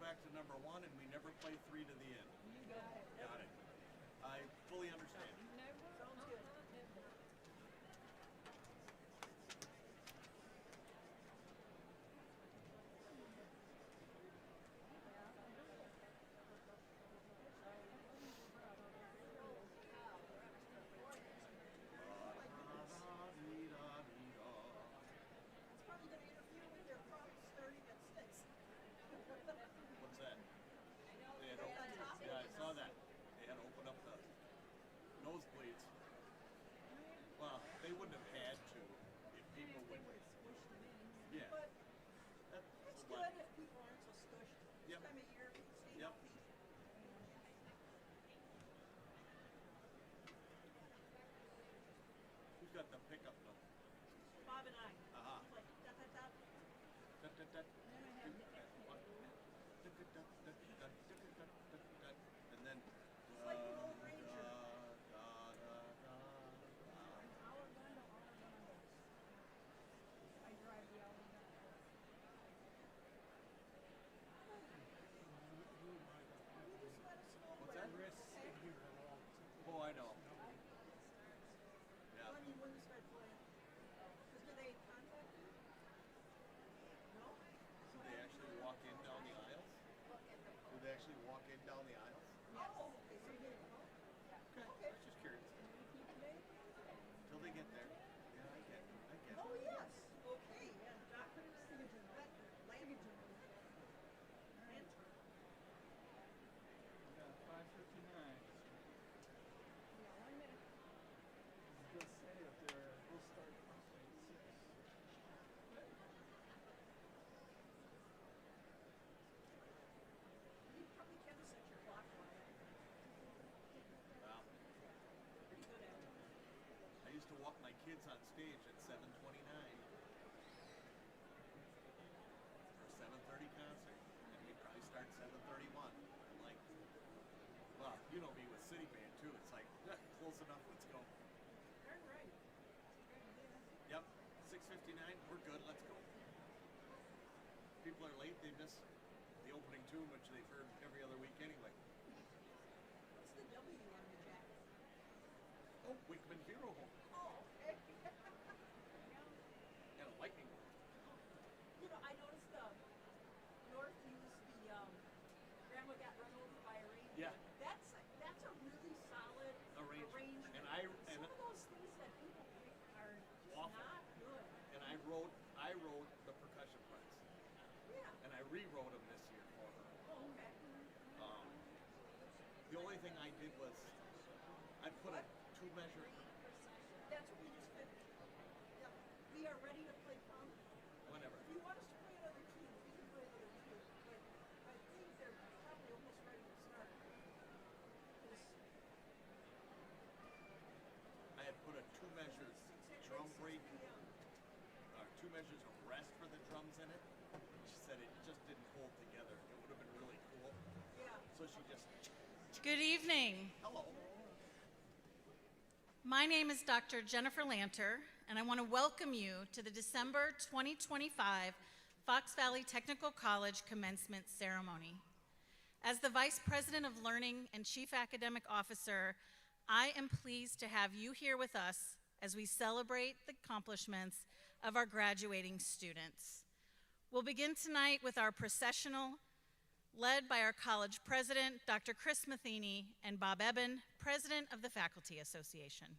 back to number 1 and we never play 3 to the end. You got it. Got it. I fully understand. Sounds good. It's probably going to interfere with their props starting at 6. What's that? Yeah, I saw that. They had to open up the nosebleeds. Well, they wouldn't have had to if people would. Yeah. But That's it's what- good if people aren't so stushed. Yep. This time of year, stay Yep. healthy. Who's got the pickup though? Bob and I. Uh-huh. Like, da, da, da. And then It's like the Lone Ranger. I drive the You just let us know What's when, that? okay? Oh, I know. Yeah. Well, I mean, when you start playing. Because do they contact you? No? Do they actually walk in down the aisles? Do they actually walk in down the aisles? Oh, okay, so you didn't know? Okay. Okay. I was just curious. Till they get there. Yeah, I get it. Oh, yes. Okay, and Dr. Lantern. Yeah, 5:59. They'll say if we'll start roughly at 6. You probably can set your clock on it. Wow. Pretty good at it. I used to walk my kids on stage at 7:29 for a 7:30 concert, and we'd probably start 7:31. I'm like, well, you know me with City Band too. It's like close enough. Let's go. Darn right. Yep, 6:59. We're good. Let's go. People are late. They miss the opening tune, which they've heard every other week anyway. What's the W on your jacket? Oh, Wickman Hero Home Oh, okay. and a lightning bolt. You know, I noticed North used the Grandma Got Run Over by a Reindeer. Yeah. That's a really solid arrangement. And Some of those things that people pick are just Awful. not good. And I wrote the percussion parts, Yeah. and I rewrote them this year for her. Oh, okay. The only thing I did was I put a 2-measure. That's what we just finished. Yep. We are ready to play punk. Whatever. If you want us to play another tune, we can play another tune. But I think they're probably almost ready to start. 'Cause I had put a 2-measure drum break, 2 measures of rest for the drums in it. She said it just didn't hold together. It would have been really cool. Yeah. So she just, Good evening. hello. My name is Dr. Jennifer Lanter, and I want to welcome you to the December 2025 Fox Valley Technical College Commencement Ceremony. As the Vice President of Learning and Chief Academic Officer, I am pleased to have you here with us as we celebrate the accomplishments of our graduating students. We'll begin tonight with our processional, led by our college president, Dr. Chris Matheny, and Bob Eben, president of the Faculty Association.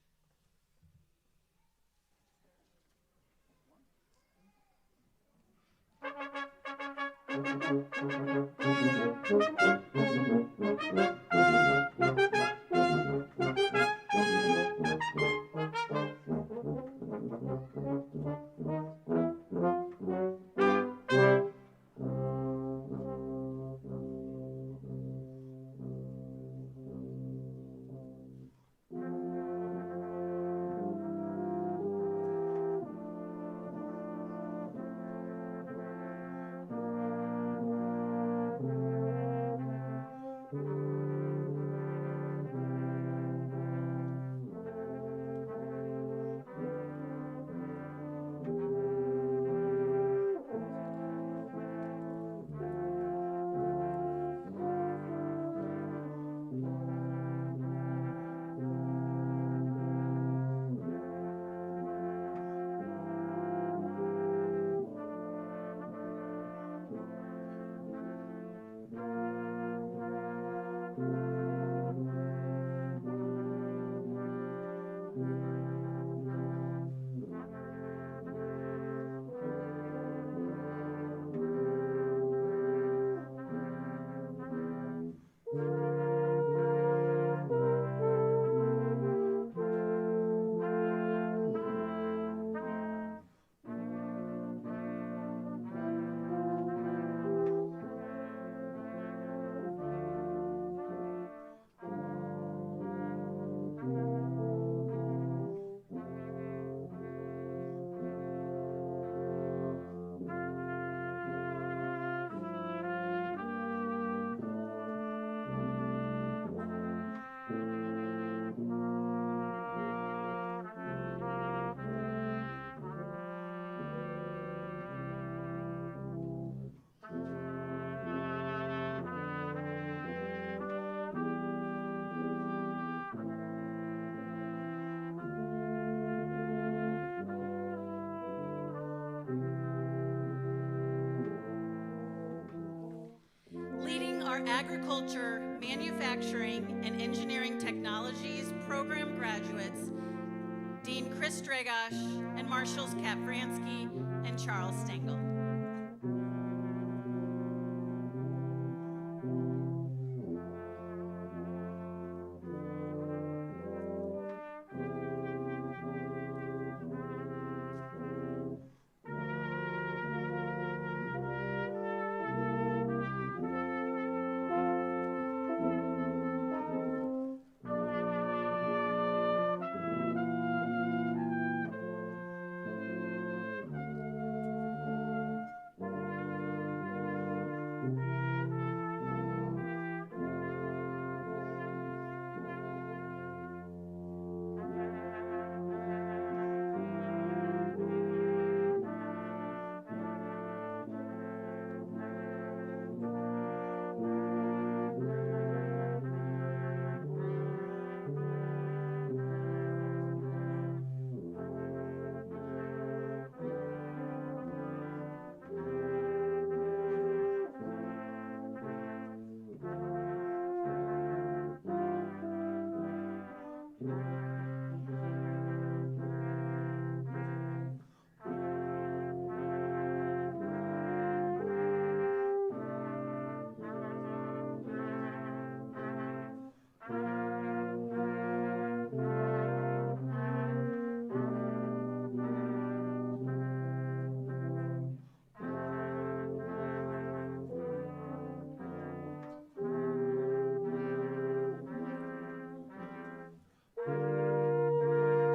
Agriculture, Manufacturing, and Engineering Technologies program graduates, Dean Chris Dragosh and Marshals Kat Vransky and Charles Stengel.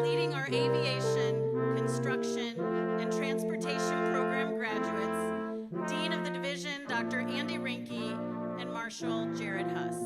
Leading our aviation, construction, and transportation program graduates, Dean of the Division, Dr. Andy Rinke, and Marshal Jared Huss.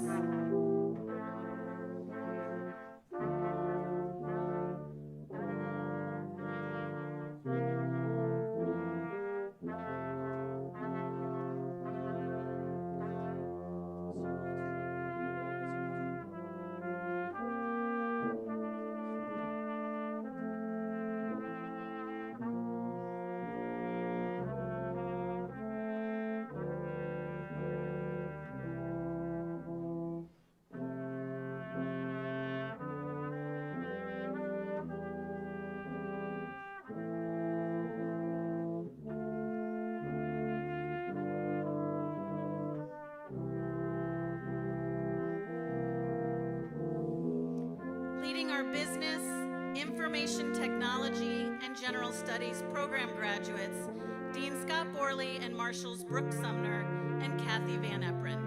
Leading our business, information technology, and general studies program graduates, Dean Scott Borley and Marshals Brooke Sumner and Kathy Van Epren.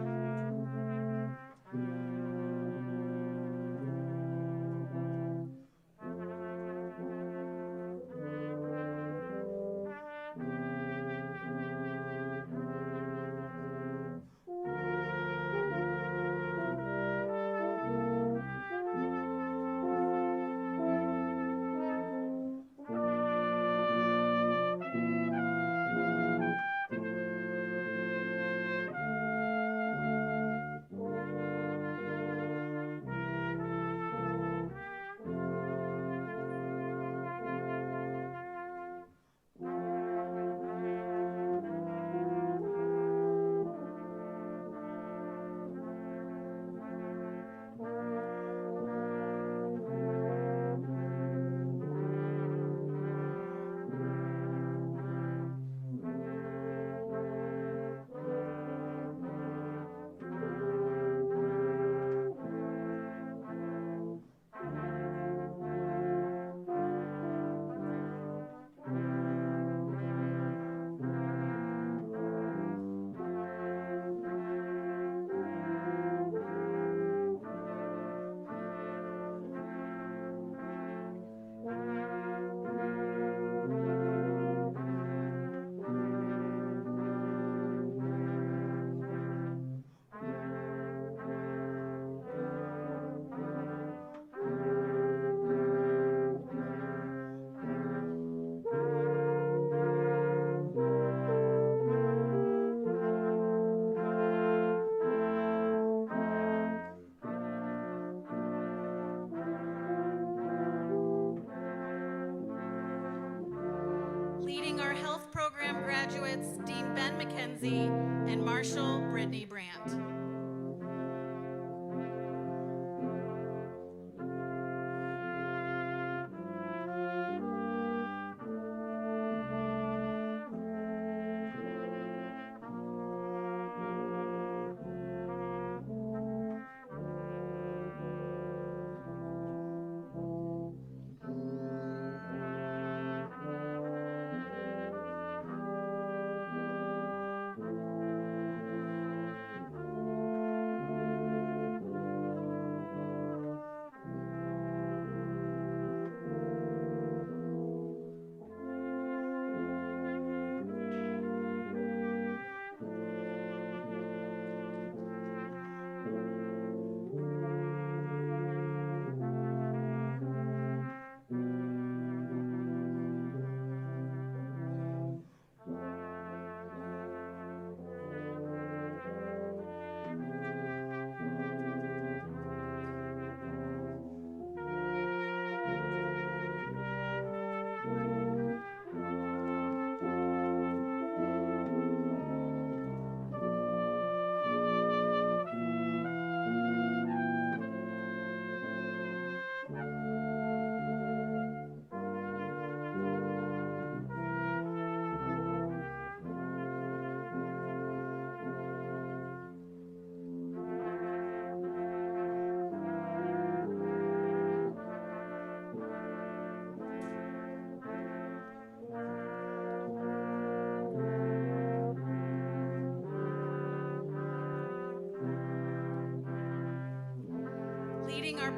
Leading our health program graduates, Dean Ben McKenzie and Marshal Brittany Brandt.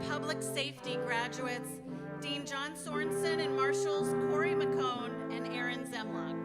Public Safety graduates, Dean John Sorensen and Marshals Corey McCone and Aaron Zemlock.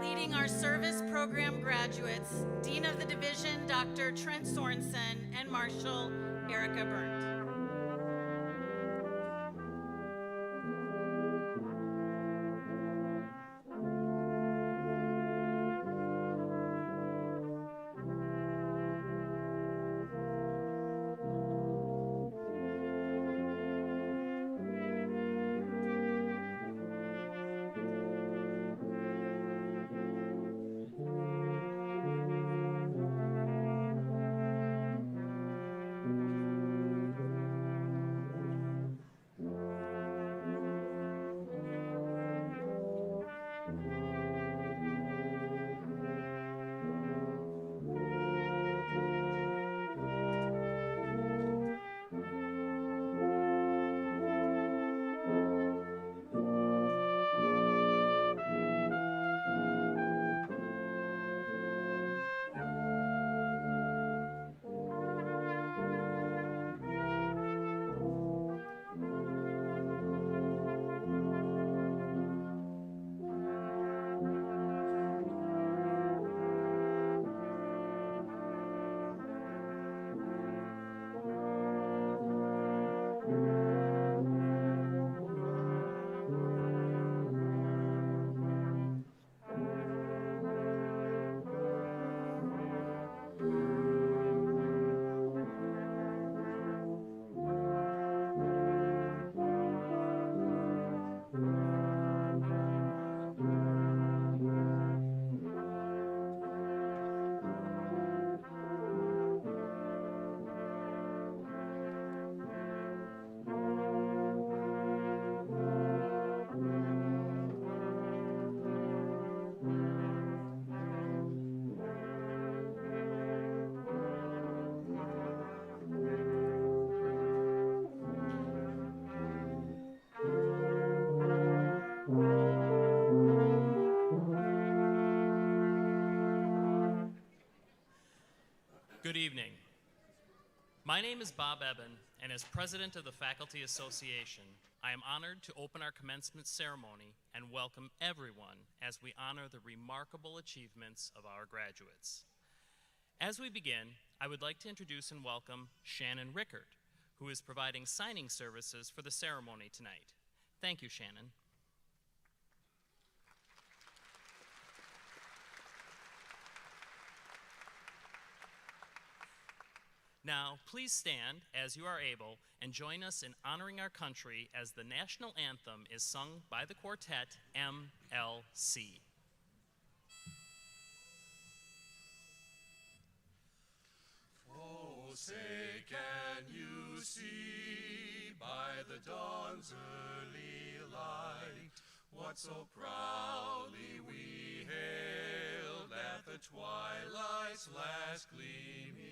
Leading our service program graduates, Dean of the Division, Dr. Trent Sorensen, and Marshal Erica Burnt. Good evening. My name is Bob Eben, and as President of the Faculty Association, I am honored to open our commencement ceremony and welcome everyone as we honor the remarkable achievements of our graduates. As we begin, I would like to introduce and welcome Shannon Rickert, who is providing signing services for the ceremony tonight. Thank you, Shannon. Now, please stand as you are able and join us in honoring our country as the national anthem is sung by the quartet MLC. Oh, say can you see by the dawn's early light what so proudly we hailed at the twilight's last gleaming,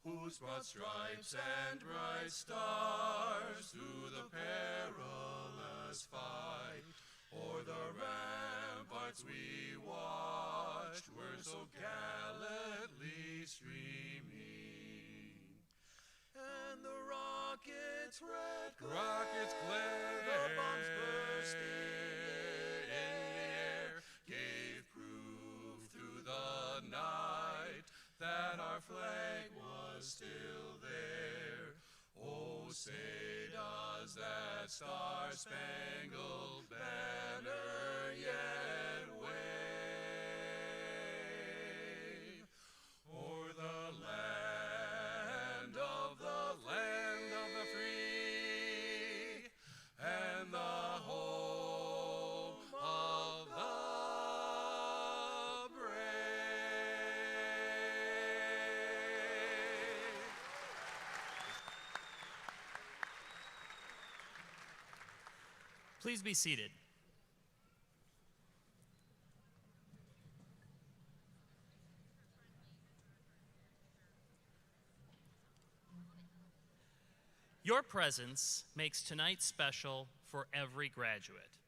whose broad stripes and bright stars through the perilous fight o'er the ramparts we watched were so gallantly streaming. And the rockets' red glare, the bombs burst in the air, gave proof through the night that our flag was still there. Oh, say does that star-spangled banner yet wave o'er the land of the free and the home of the brave. Please be seated. Your presence makes tonight special for every graduate.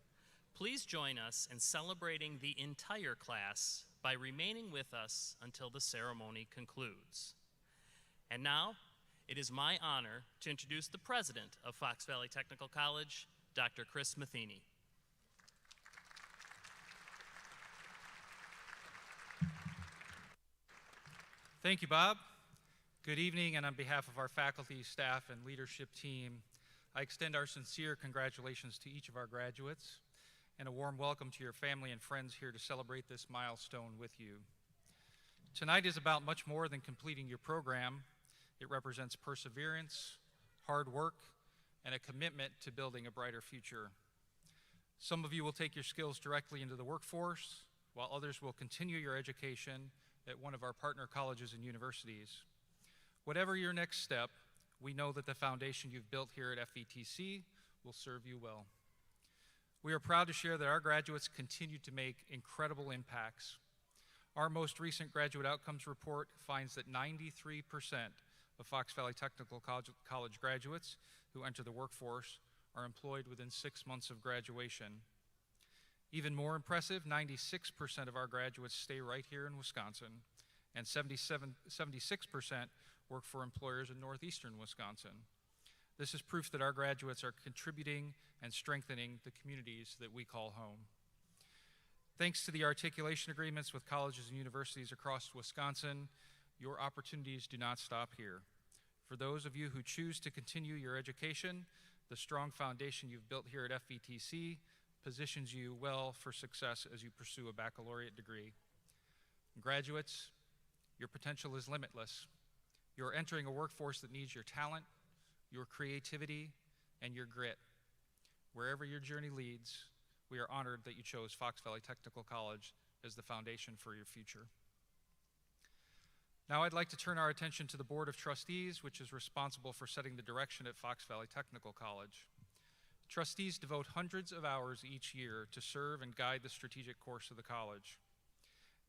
Please join us in celebrating the entire class by remaining with us until the ceremony concludes. And now, it is my honor to introduce the president of Fox Valley Technical College, Dr. Chris Matheny. Thank you, Bob. Good evening, and on behalf of our faculty, staff, and leadership team, I extend our sincere congratulations to each of our graduates and a warm welcome to your family and friends here to celebrate this milestone with you. Tonight is about much more than completing your program. It represents perseverance, hard work, and a commitment to building a brighter future. Some of you will take your skills directly into the workforce, while others will continue your education at one of our partner colleges and universities. Whatever your next step, we know that the foundation you've built here at FVTC will serve you well. We are proud to share that our graduates continue to make incredible impacts. Our most recent graduate outcomes report finds that 93% of Fox Valley Technical College graduates who enter the workforce are employed within 6 months of graduation. Even more impressive, 96% of our graduates stay right here in Wisconsin, and 76% work for employers in northeastern Wisconsin. This is proof that our graduates are contributing and strengthening the communities that we call home. Thanks to the articulation agreements with colleges and universities across Wisconsin, your opportunities do not stop here. For those of you who choose to continue your education, the strong foundation you've built here at FVTC positions you well for success as you pursue a baccalaureate degree. Graduates, your potential is limitless. You're entering a workforce that needs your talent, your creativity, and your grit. Wherever your journey leads, we are honored that you chose Fox Valley Technical College as the foundation for your future. Now I'd like to turn our attention to the Board of Trustees, which is responsible for setting the direction at Fox Valley Technical College. Trustees devote hundreds of hours each year to serve and guide the strategic course of the college.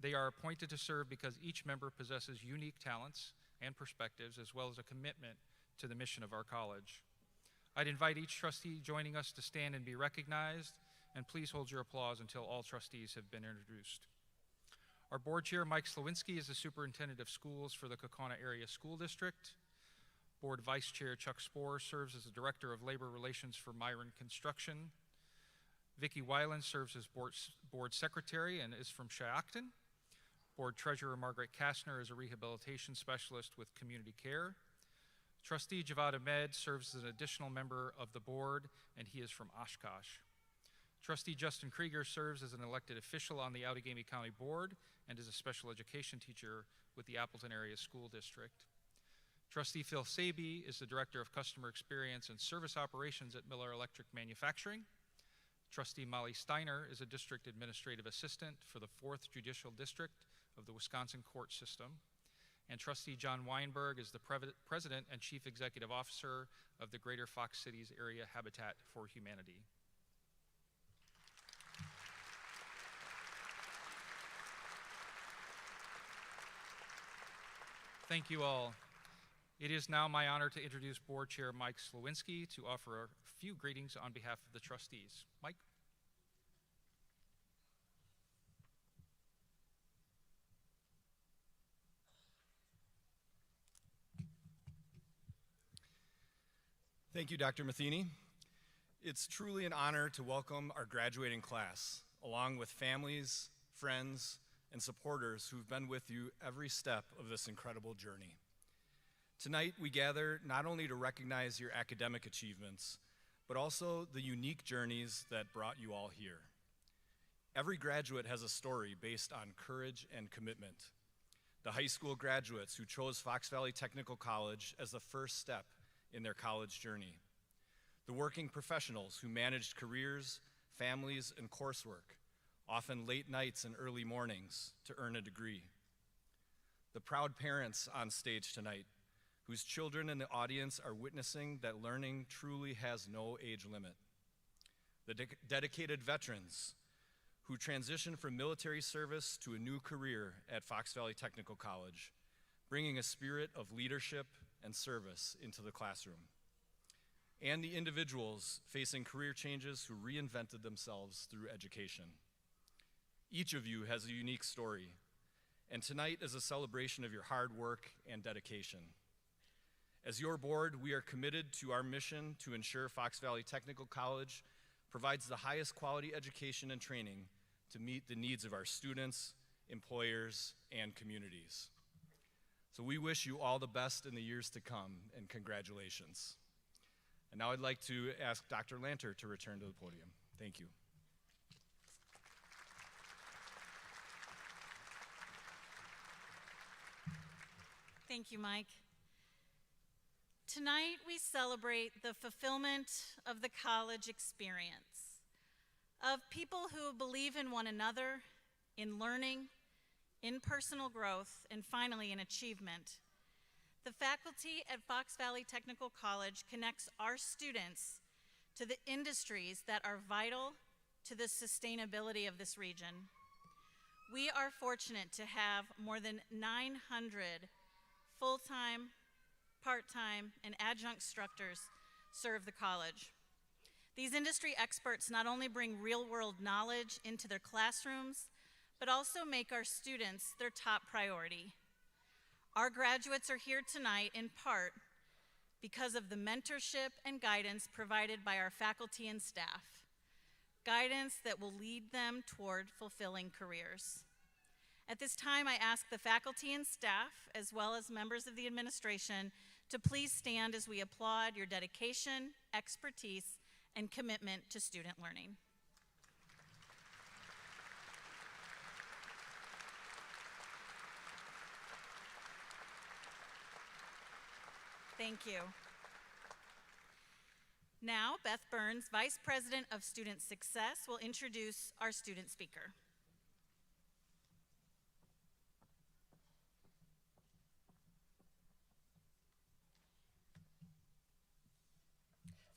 They are appointed to serve because each member possesses unique talents and perspectives, as well as a commitment to the mission of our college. I'd invite each trustee joining us to stand and be recognized, and please hold your applause until all trustees have been introduced. Our board chair, Mike Slowinski, is the superintendent of schools for the Kaukauna Area School District. Board vice chair, Chuck Spohr, serves as the director of labor relations for Myron Construction. Vicki Weiland serves as board secretary and is from Shiocton. Board treasurer, Margaret Kastner, is a rehabilitation specialist with community care. Trustee Javad Ahmed serves as an additional member of the board, and he is from Oshkosh. Trustee Justin Krieger serves as an elected official on the Outagamie County Board and is a special education teacher with the Appleton Area School District. Trustee Phil Saby is the Director of Customer Experience and Service Operations at Miller Electric Manufacturing. Trustee Molly Steiner is a District Administrative Assistant for the 4th Judicial District of the Wisconsin Court System. And Trustee John Weinberg is the President and Chief Executive Officer of the Greater Fox Cities Area Habitat for Humanity. Thank you all. It is now my honor to introduce Board Chair Mike Slowinski to offer a few greetings on behalf of the trustees. Mike? Thank you, Dr. Matheny. It's truly an honor to welcome our graduating class, along with families, friends, and supporters who've been with you every step of this incredible journey. Tonight, we gather not only to recognize your academic achievements, but also the unique journeys that brought you all here. Every graduate has a story based on courage and commitment. The high school graduates who chose Fox Valley Technical College as the first step in their college journey. The working professionals who managed careers, families, and coursework, often late nights and early mornings to earn a degree. The proud parents on stage tonight, whose children in the audience are witnessing that learning truly has no age limit. The dedicated veterans who transitioned from military service to a new career at Fox Valley Technical College, bringing a spirit of leadership and service into the classroom. And the individuals facing career changes who reinvented themselves through education. Each of you has a unique story, and tonight is a celebration of your hard work and dedication. As your board, we are committed to our mission to ensure Fox Valley Technical College provides the highest quality education and training to meet the needs of our students, employers, and communities. So we wish you all the best in the years to come, and congratulations. And now I'd like to ask Dr. Lanter to return to the podium. Thank you. Thank you, Mike. Tonight we celebrate the fulfillment of the college experience, of people who believe in one another, in learning, in personal growth, and finally in achievement. The faculty at Fox Valley Technical College connects our students to the industries that are vital to the sustainability of this region. We are fortunate to have more than 900 full-time, part-time, and adjunct instructors serve the college. These industry experts not only bring real-world knowledge into their classrooms, but also make our students their top priority. Our graduates are here tonight in part because of the mentorship and guidance provided by our faculty and staff, guidance that will lead them toward fulfilling careers. At this time, I ask the faculty and staff, as well as members of the administration, to please stand as we applaud your dedication, expertise, and commitment to student learning. Thank you. Now, Beth Burns, Vice President of Student Success, will introduce our student speaker.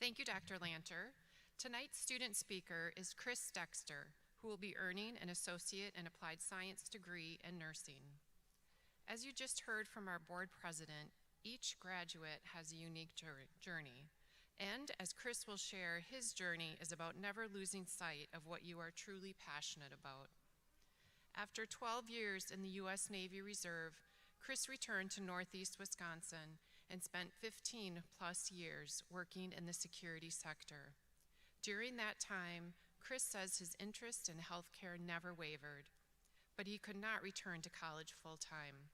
Thank you, Dr. Lanter. Tonight's student speaker is Chris Dexter, who will be earning an Associate in Applied Science degree in nursing. As you just heard from our board president, each graduate has a unique journey. And as Chris will share, his journey is about never losing sight of what you are truly passionate about. After 12 years in the U.S. Navy Reserve, Chris returned to Northeast Wisconsin and spent 15 plus years working in the security sector. During that time, Chris says his interest in healthcare never wavered, but he could not return to college full-time.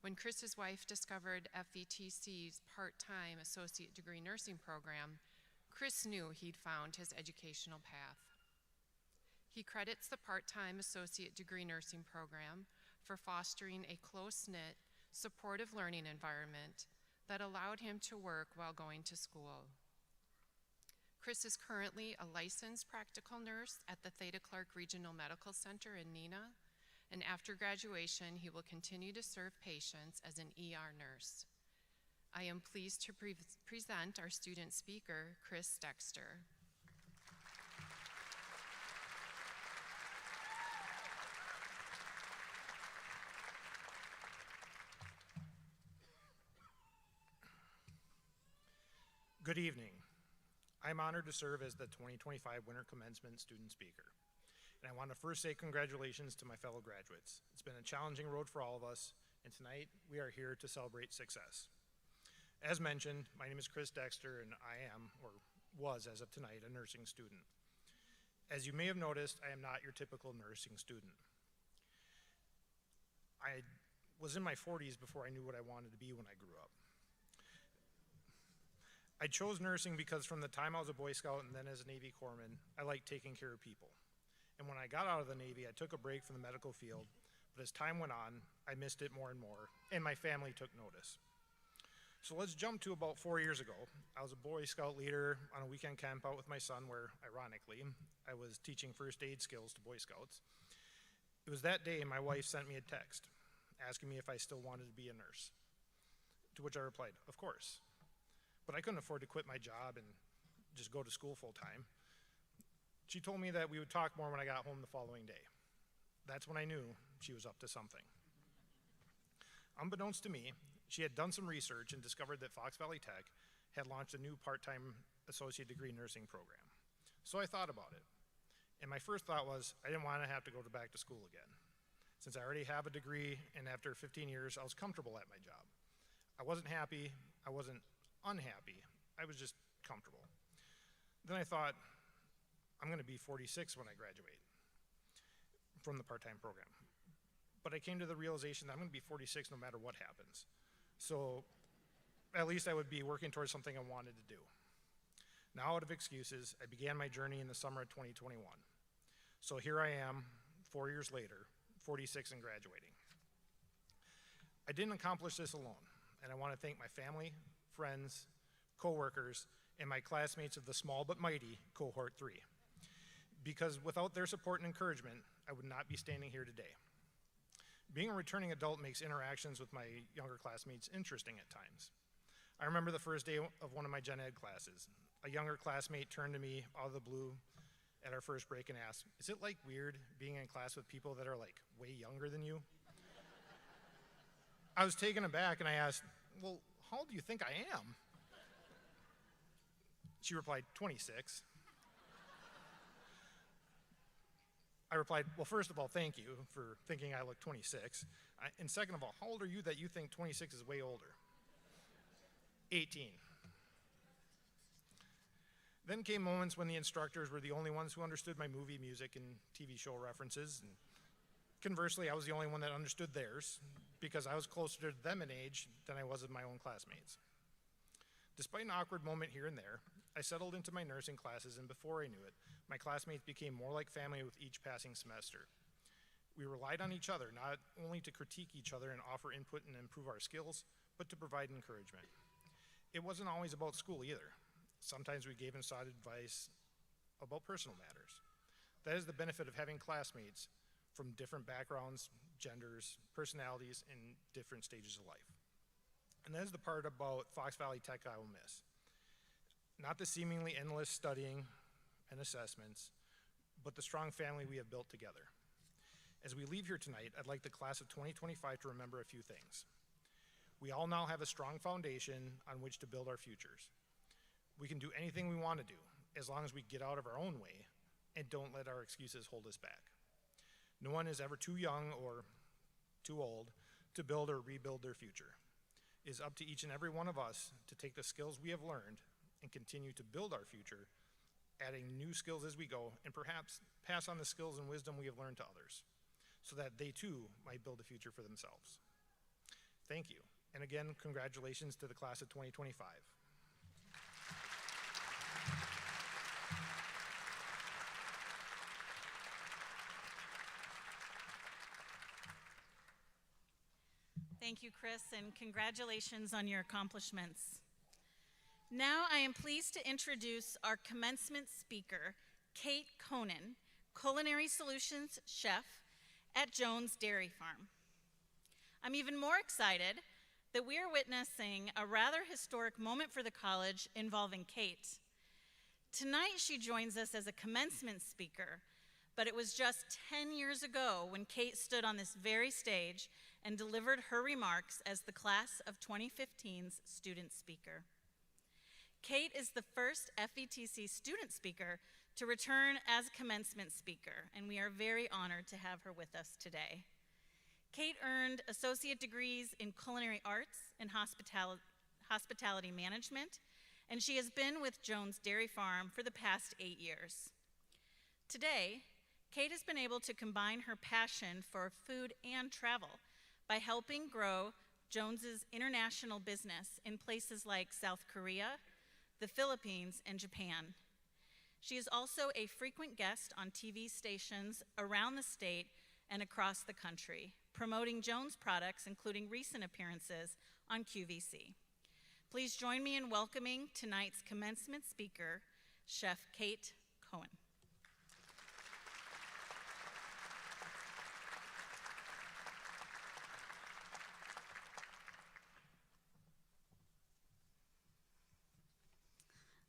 When Chris's wife discovered FVTC's part-time associate degree nursing program, Chris knew he'd found his educational path. He credits the part-time associate degree nursing program for fostering a close-knit, supportive learning environment that allowed him to work while going to school. Chris is currently a licensed practical nurse at the Theta Clark Regional Medical Center in Neenah, and after graduation, he will continue to serve patients as an ER nurse. I am pleased to present our student speaker, Chris Dexter. Good evening. I'm honored to serve as the 2025 Winter Commencement student speaker. And I want to first say congratulations to my fellow graduates. It's been a challenging road for all of us, and tonight we are here to celebrate success. As mentioned, my name is Chris Dexter, and I am, or was, as of tonight, a nursing student. As you may have noticed, I am not your typical nursing student. I was in my 40s before I knew what I wanted to be when I grew up. I chose nursing because from the time I was a Boy Scout and then as a Navy corpsman, I liked taking care of people. And when I got out of the Navy, I took a break from the medical field, but as time went on, I missed it more and more, and my family took notice. So let's jump to about 4 years ago. I was a Boy Scout leader on a weekend camp out with my son where, ironically, I was teaching first aid skills to Boy Scouts. It was that day my wife sent me a text asking me if I still wanted to be a nurse, to which I replied, of course. But I couldn't afford to quit my job and just go to school full time. She told me that we would talk more when I got home the following day. That's when I knew she was up to something. Unbeknownst to me, she had done some research and discovered that Fox Valley Tech had launched a new part-time associate degree nursing program. So I thought about it. And my first thought was, I didn't want to have to go back to school again. Since I already have a degree, and after 15 years, I was comfortable at my job. I wasn't happy, I wasn't unhappy, I was just comfortable. Then I thought, I'm gonna be 46 when I graduate from the part-time program. But I came to the realization that I'm gonna be 46 no matter what happens. So at least I would be working towards something I wanted to do. Now out of excuses, I began my journey in the summer of 2021. So here I am, 4 years later, 46 and graduating. I didn't accomplish this alone, and I want to thank my family, friends, coworkers, and my classmates of the small but mighty Cohort 3. Because without their support and encouragement, I would not be standing here today. Being a returning adult makes interactions with my younger classmates interesting at times. I remember the first day of one of my gen ed classes. A younger classmate turned to me out of the blue at our first break and asked, "Is it like weird being in class with people that are like way younger than you?" I was taken aback and I asked, "Well, how old do you think I am?" She replied, 26. I replied, "Well, first of all, thank you for thinking I look 26. And second of all, how old are you that you think 26 is way older?" 18. Then came moments when the instructors were the only ones who understood my movie, music, and TV show references. And conversely, I was the only one that understood theirs because I was closer to them in age than I was with my own classmates. Despite an awkward moment here and there, I settled into my nursing classes, and before I knew it, my classmates became more like family with each passing semester. We relied on each other, not only to critique each other and offer input and improve our skills, but to provide encouragement. It wasn't always about school either. Sometimes we gave and sought advice about personal matters. That is the benefit of having classmates from different backgrounds, genders, personalities, and different stages of life. And that is the part about Fox Valley Tech I will miss. Not the seemingly endless studying and assessments, but the strong family we have built together. As we leave here tonight, I'd like the class of 2025 to remember a few things. We all now have a strong foundation on which to build our futures. We can do anything we want to do, as long as we get out of our own way and don't let our excuses hold us back. No one is ever too young or too old to build or rebuild their future. It is up to each and every one of us to take the skills we have learned and continue to build our future, adding new skills as we go, and perhaps pass on the skills and wisdom we have learned to others, so that they too might build a future for themselves. Thank you, and again, congratulations to the class of 2025. Thank you, Chris, and congratulations on your accomplishments. Now I am pleased to introduce our commencement speaker, Kate Conan, Culinary Solutions Chef at Jones Dairy Farm. I'm even more excited that we are witnessing a rather historic moment for the college involving Kate. Tonight she joins us as a commencement speaker, but it was just 10 years ago when Kate stood on this very stage and delivered her remarks as the class of 2015's student speaker. Kate is the first FVTC student speaker to return as commencement speaker, and we are very honored to have her with us today. Kate earned associate degrees in culinary arts and hospitality management, and she has been with Jones Dairy Farm for the past 8 years. Today, Kate has been able to combine her passion for food and travel by helping grow Jones's international business in places like South Korea, the Philippines, and Japan. She is also a frequent guest on TV stations around the state and across the country, promoting Jones products, including recent appearances on QVC. Please join me in welcoming tonight's commencement speaker, Chef Kate Cohen.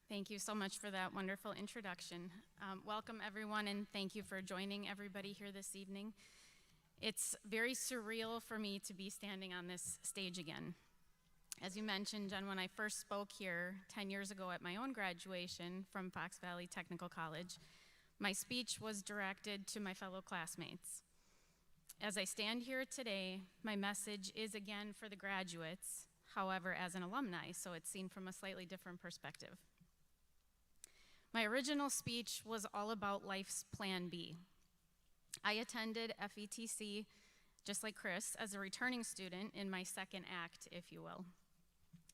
Thank you so much for that wonderful introduction. Welcome everyone, and thank you for joining everybody here this evening. It's very surreal for me to be standing on this stage again. As you mentioned, Jen, when I first spoke here 10 years ago at my own graduation from Fox Valley Technical College, my speech was directed to my fellow classmates. As I stand here today, my message is again for the graduates, however, as an alumni, so it's seen from a slightly different perspective. My original speech was all about life's plan B. I attended FETC, just like Chris, as a returning student in my second act, if you will.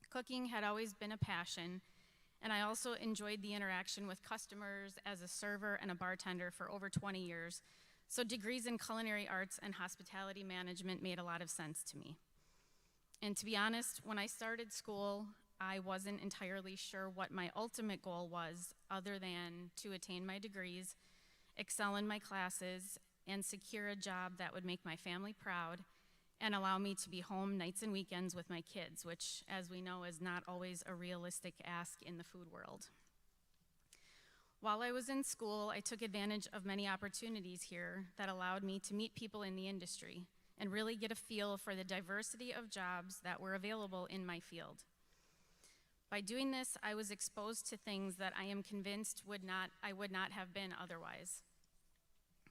Cooking had always been a passion, and I also enjoyed the interaction with customers as a server and a bartender for over 20 years, so degrees in culinary arts and hospitality management made a lot of sense to me. And to be honest, when I started school, I wasn't entirely sure what my ultimate goal was other than to attain my degrees, excel in my classes, and secure a job that would make my family proud and allow me to be home nights and weekends with my kids, which, as we know, is not always a realistic ask in the food world. While I was in school, I took advantage of many opportunities here that allowed me to meet people in the industry and really get a feel for the diversity of jobs that were available in my field. By doing this, I was exposed to things that I am convinced I would not have been otherwise.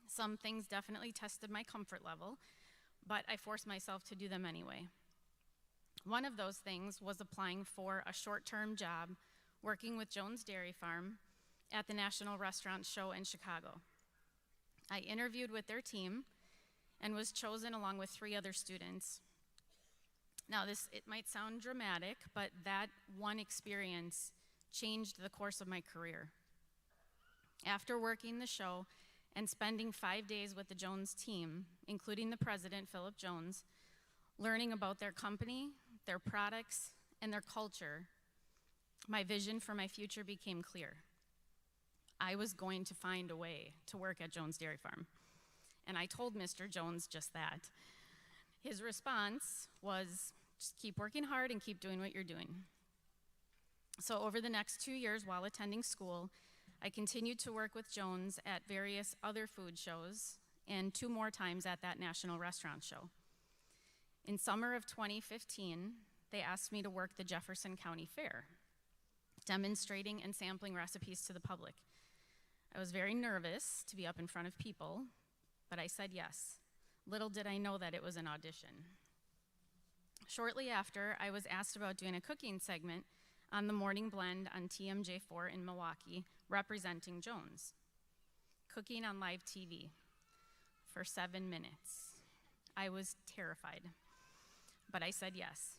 Some things definitely tested my comfort level, but I forced myself to do them anyway. One of those things was applying for a short-term job working with Jones Dairy Farm at the National Restaurant Show in Chicago. I interviewed with their team and was chosen along with 3 other students. Now, it might sound dramatic, but that one experience changed the course of my career. After working the show and spending 5 days with the Jones team, including the president, Philip Jones, learning about their company, their products, and their culture, my vision for my future became clear. I was going to find a way to work at Jones Dairy Farm, and I told Mr. Jones just that. His response was, just keep working hard and keep doing what you're doing. So over the next 2 years while attending school, I continued to work with Jones at various other food shows and 2 more times at that National Restaurant Show. In summer of 2015, they asked me to work the Jefferson County Fair, demonstrating and sampling recipes to the public. I was very nervous to be up in front of people, but I said yes. Little did I know that it was an audition. Shortly after, I was asked about doing a cooking segment on the Morning Blend on TMJ4 in Milwaukee, representing Jones. Cooking on live TV for 7 minutes. I was terrified, but I said yes.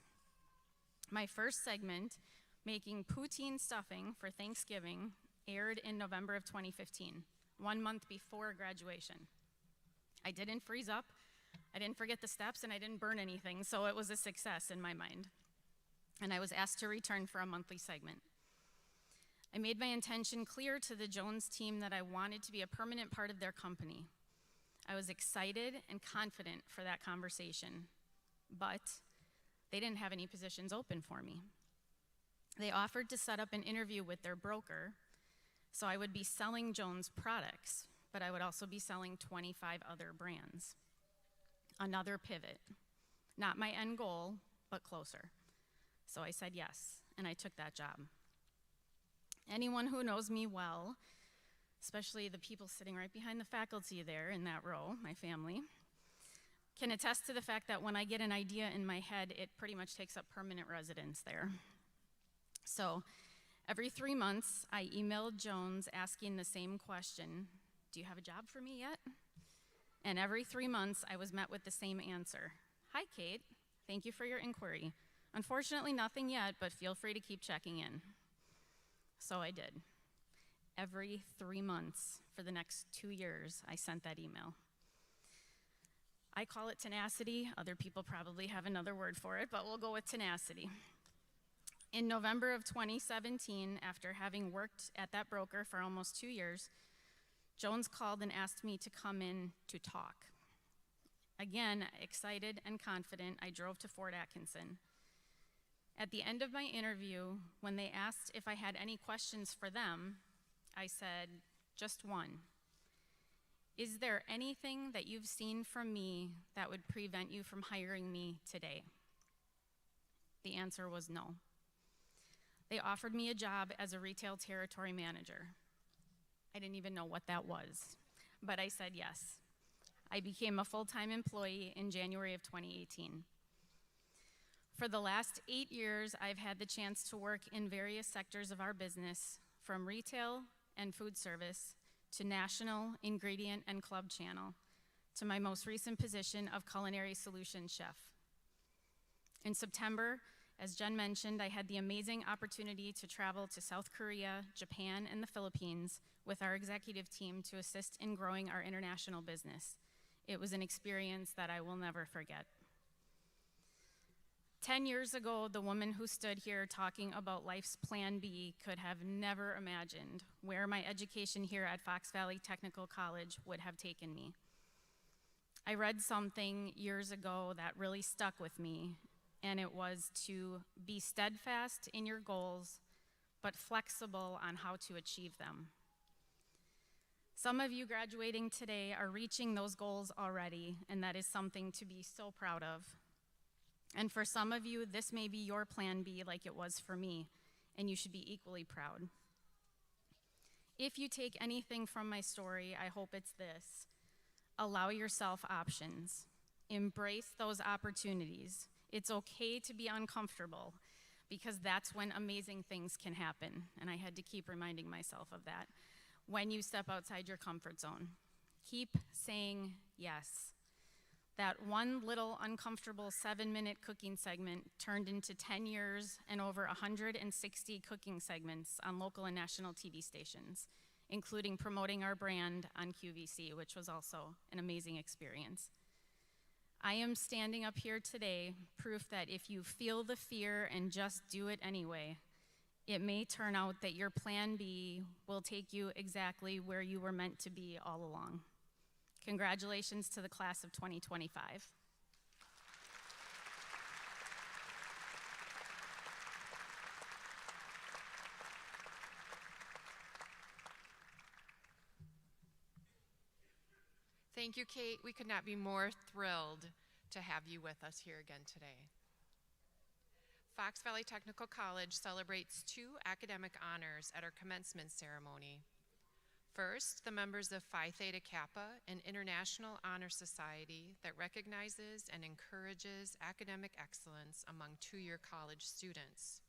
My first segment, making poutine stuffing for Thanksgiving, aired in November of 2015, 1 month before graduation. I didn't freeze up, I didn't forget the steps, and I didn't burn anything, so it was a success in my mind. And I was asked to return for a monthly segment. I made my intention clear to the Jones team that I wanted to be a permanent part of their company. I was excited and confident for that conversation, but they didn't have any positions open for me. They offered to set up an interview with their broker, so I would be selling Jones products, but I would also be selling 25 other brands. Another pivot. Not my end goal, but closer. So I said yes, and I took that job. Anyone who knows me well, especially the people sitting right behind the faculty there in that row, my family, can attest to the fact that when I get an idea in my head, it pretty much takes up permanent residence there. So Every 3 months, I emailed Jones asking the same question, "Do you have a job for me yet?" And every 3 months, I was met with the same answer. "Hi, Kate. Thank you for your inquiry. Unfortunately, nothing yet, but feel free to keep checking in." So I did. Every 3 months for the next 2 years, I sent that email. I call it tenacity. Other people probably have another word for it, but we'll go with tenacity. In November of 2017, after having worked at that broker for almost 2 years, Jones called and asked me to come in to talk. Again, excited and confident, I drove to Fort Atkinson. At the end of my interview, when they asked if I had any questions for them, I said, "Just one. Is there anything that you've seen from me that would prevent you from hiring me today?" The answer was no. They offered me a job as a retail territory manager. I didn't even know what that was, but I said yes. I became a full-time employee in January of 2018. For the last 8 years, I've had the chance to work in various sectors of our business, from retail and food service to national, ingredient, and club channel, to my most recent position of culinary solution chef. In September, as Jen mentioned, I had the amazing opportunity to travel to South Korea, Japan, and the Philippines with our executive team to assist in growing our international business. It was an experience that I will never forget. 10 years ago, the woman who stood here talking about life's plan B could have never imagined where my education here at Fox Valley Technical College would have taken me. I read something years ago that really stuck with me, and it was to be steadfast in your goals, but flexible on how to achieve them. Some of you graduating today are reaching those goals already, and that is something to be so proud of. And for some of you, this may be your plan B like it was for me, and you should be equally proud. If you take anything from my story, I hope it's this: allow yourself options. Embrace those opportunities. It's okay to be uncomfortable, because that's when amazing things can happen, and I had to keep reminding myself of that. When you step outside your comfort zone, keep saying yes. That one little uncomfortable 7-minute cooking segment turned into 10 years and over 160 cooking segments on local and national TV stations, including promoting our brand on QVC, which was also an amazing experience. I am standing up here today, proof that if you feel the fear and just do it anyway, it may turn out that your plan B will take you exactly where you were meant to be all along. Congratulations to the class of 2025. Thank you, Kate. We could not be more thrilled to have you with us here again today. Fox Valley Technical College celebrates 2 academic honors at our commencement ceremony. First, the members of Phi Theta Kappa, an international honor society that recognizes and encourages academic excellence among 2-year college students.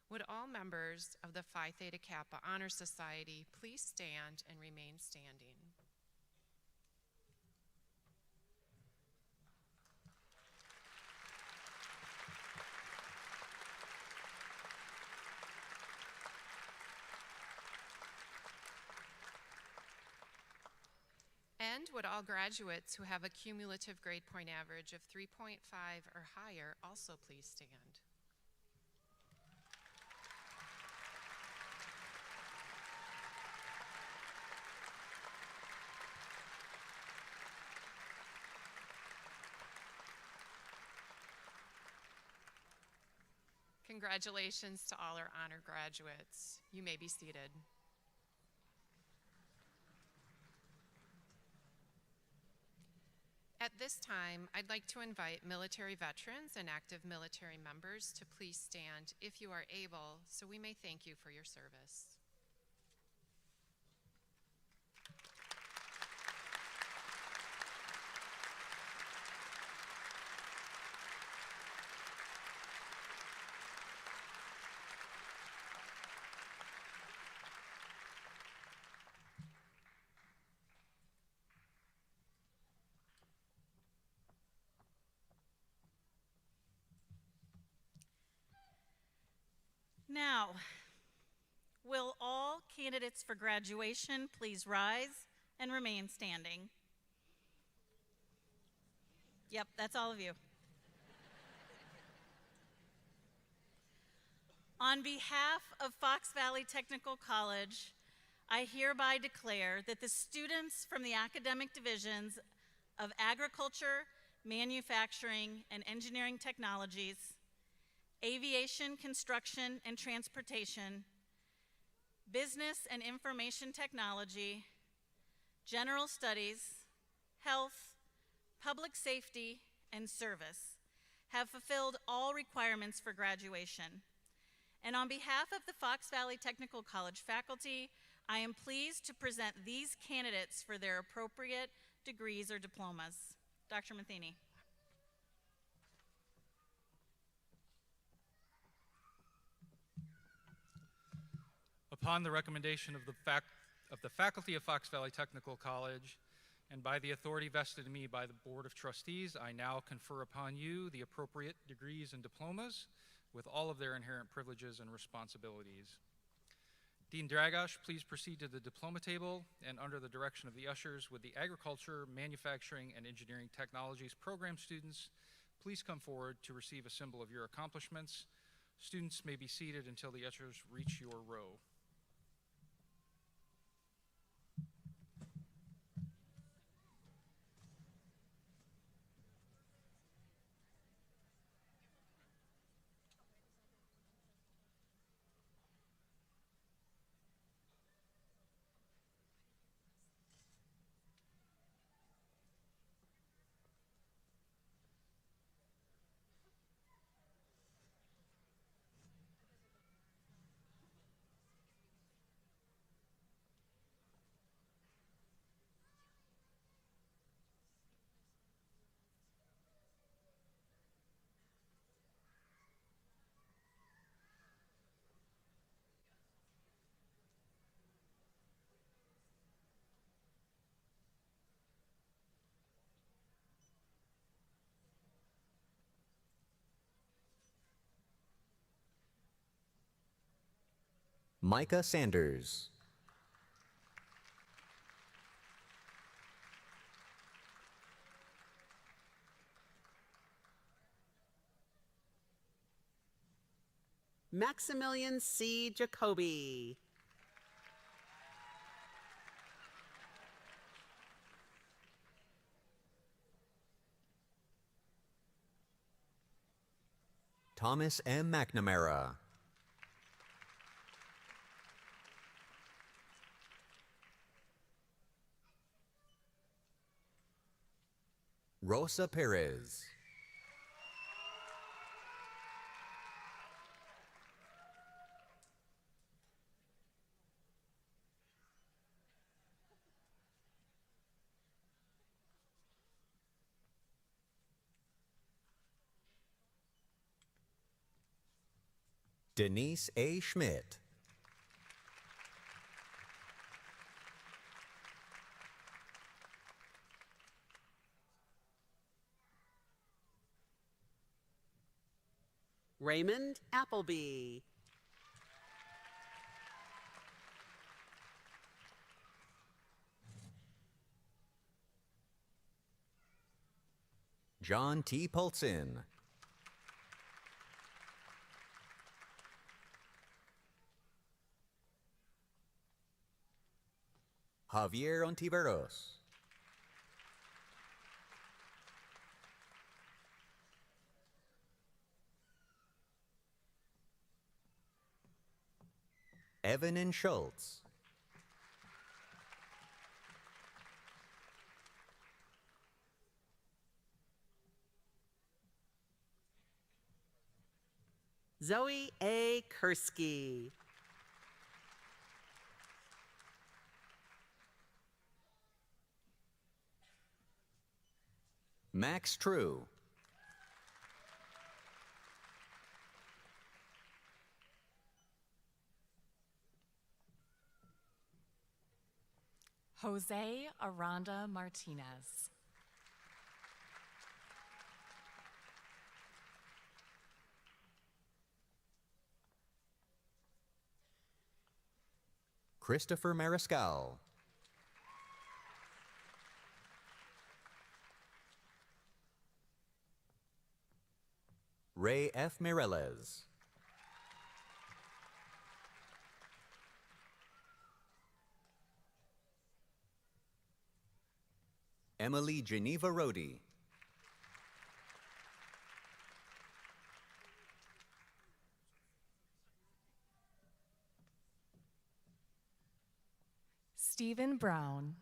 Would all members of the Phi Theta Kappa Honor Society please stand and remain standing? And would all graduates who have a cumulative grade point average of 3.5 or higher also please stand? Congratulations to all our honor graduates. You may be seated. At this time, I'd like to invite military veterans and active military members to please stand if you are able, so we may thank you for your service. Now, will all candidates for graduation please rise and remain standing? Yep, that's all of you. On behalf of Fox Valley Technical College, I hereby declare that the students from the academic divisions of Agriculture, Manufacturing, and Engineering Technologies, Aviation, Construction, and Transportation, Business and Information Technology, General Studies, Health, Public Safety, and Service have fulfilled all requirements for graduation. And on behalf of the Fox Valley Technical College faculty, I am pleased to present these candidates for their appropriate degrees or diplomas. Dr. Matheny. Upon the recommendation of the faculty of Fox Valley Technical College and by the authority vested in me by the Board of Trustees, I now confer upon you the appropriate degrees and diplomas with all of their inherent privileges and responsibilities. Dean Dragosh, please proceed to the diploma table, and under the direction of the ushers, would the Agriculture, Manufacturing, and Engineering Technologies program students please come forward to receive a symbol of your accomplishments. Students may be seated until the ushers reach your row. Micah Sanders. Maximilian C. Jacoby. Thomas M. McNamara. Rosa Perez. Denise A. Schmidt. Raymond Appleby. John T. Polson. Javier Ontiveros. Evan and Schultz. Zoe A. Kursky. Max True. Jose Aranda Martinez. Christopher Mariscal, Ray F. Mireles, Emily Geneva Rohde, Stephen Brown,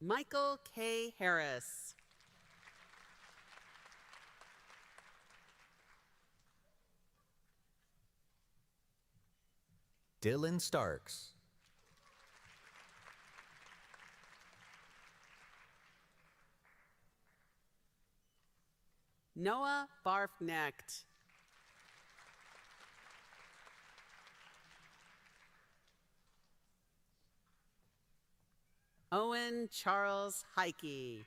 Michael K. Harris, Dylan Starks, Noah Barfknecht, Owen Charles Heike,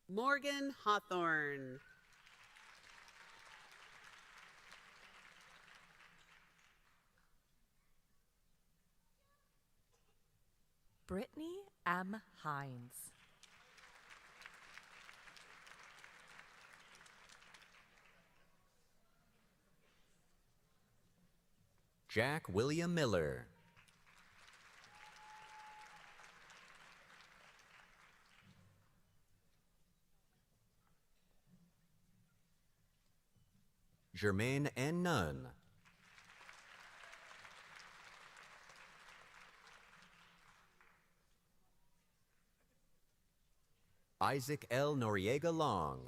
Morgan Hawthorne, Brittany M. Hines, Jack William Miller, Jermaine N. Nunn, Isaac L. Noriega Long,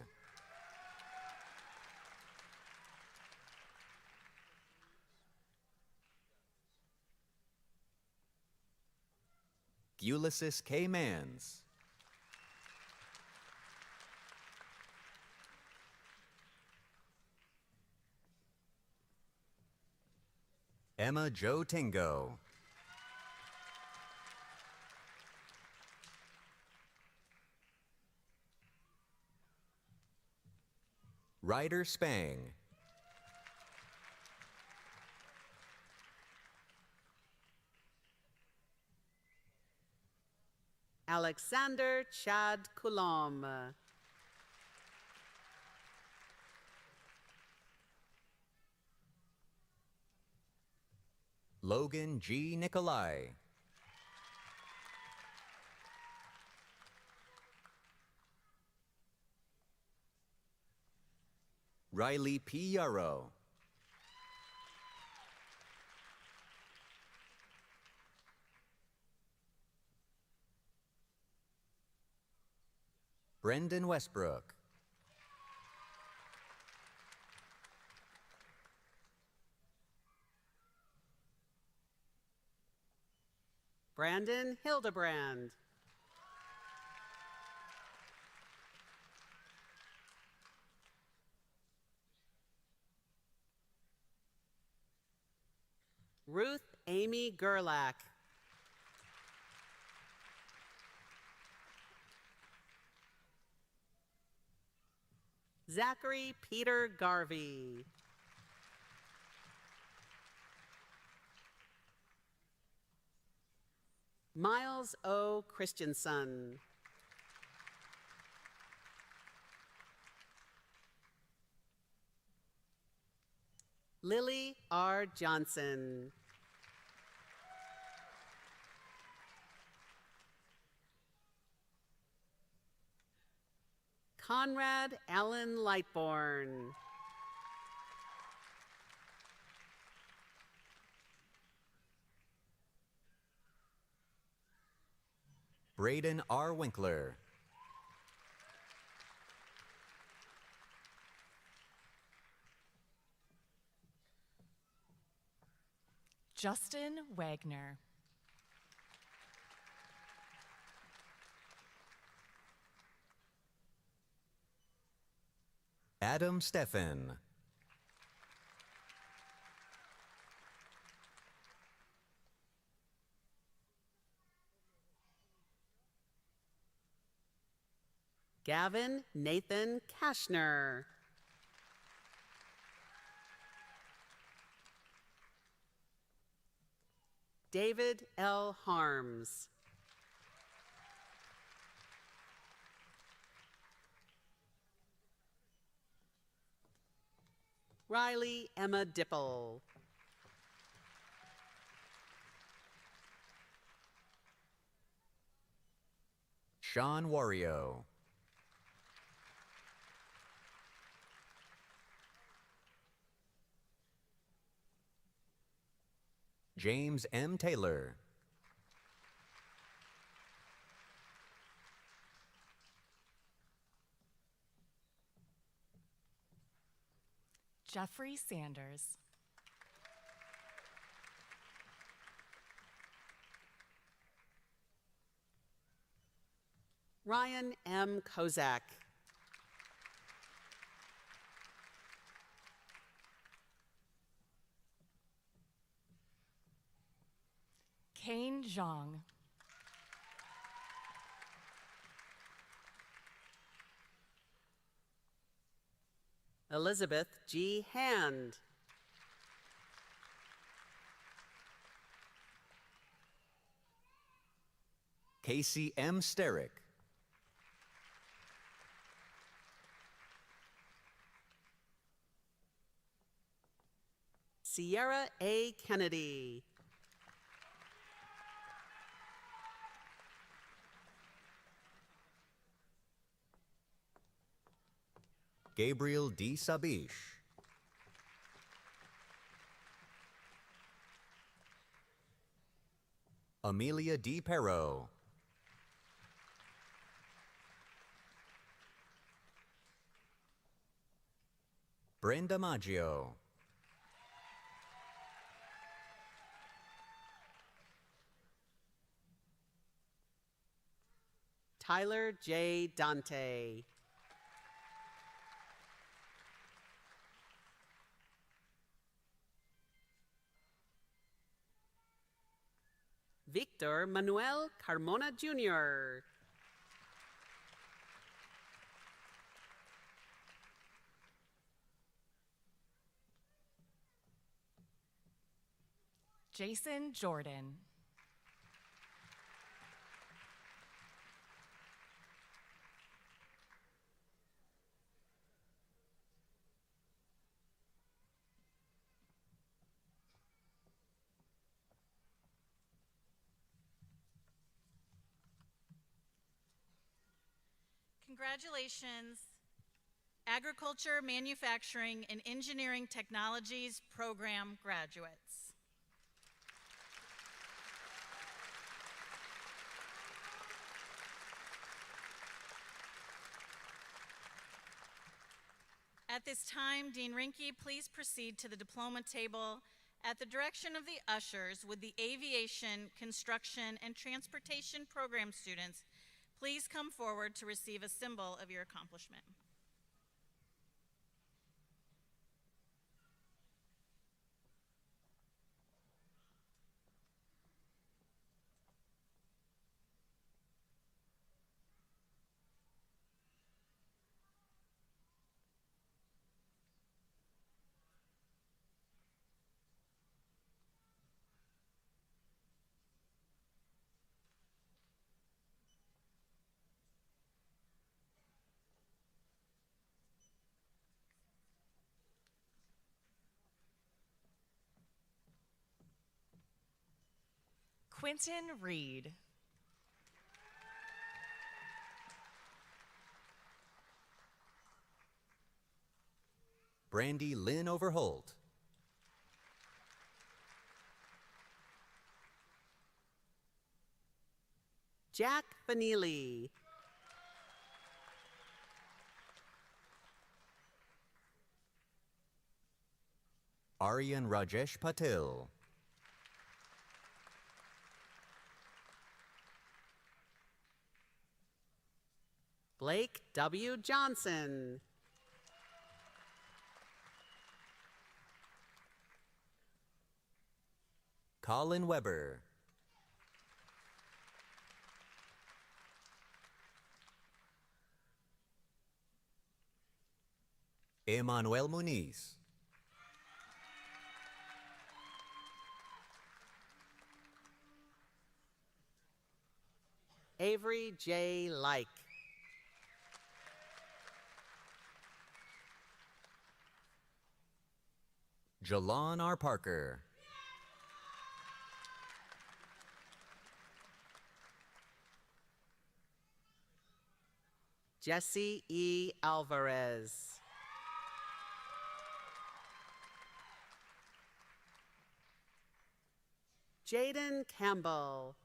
Ulysses K. Mans, Emma Jo Tingo, Ryder Spang, Alexander Chad Coulombe, Logan G. Nikolai, Riley P. Yarrow, Brendan Westbrook, Brandon Hildebrand, Ruth Amy Gerlach, Zachary Peter Garvey, Miles O. Christensen, Lily R. Johnson, Conrad Allen Lightborn, Braden R. Winkler, Justin Wagner, Adam Steffen, Gavin Nathan Kashner. David L. Harms. Riley Emma Dipple. Sean Wario. James M. Taylor. Jeffrey Sanders. Ryan M. Kozak. Kane Zhang. Elizabeth G. Hand. Casey M. Sterick. Sierra A. Kennedy. Gabriel D. Sabish. Amelia D. Perro. Brenda Maggio. Tyler J. Dante. Victor Manuel Carmona Jr. Jason Jordan. Congratulations, Agriculture, Manufacturing, and Engineering Technologies program graduates. At this time, Dean Rinke, please proceed to the diploma table at the direction of the ushers. Would the Aviation, Construction, and Transportation program students please come forward to receive a symbol of your accomplishment. Quentin Reed. Brandy Lynn Overholt. Jack Vanilli. Aryan Rajesh Patil. Blake W. Johnson. Colin Weber. Emmanuel Muniz. Avery J. Like. Jalon R. Parker. Jesse E. Alvarez. Jaden Campbell.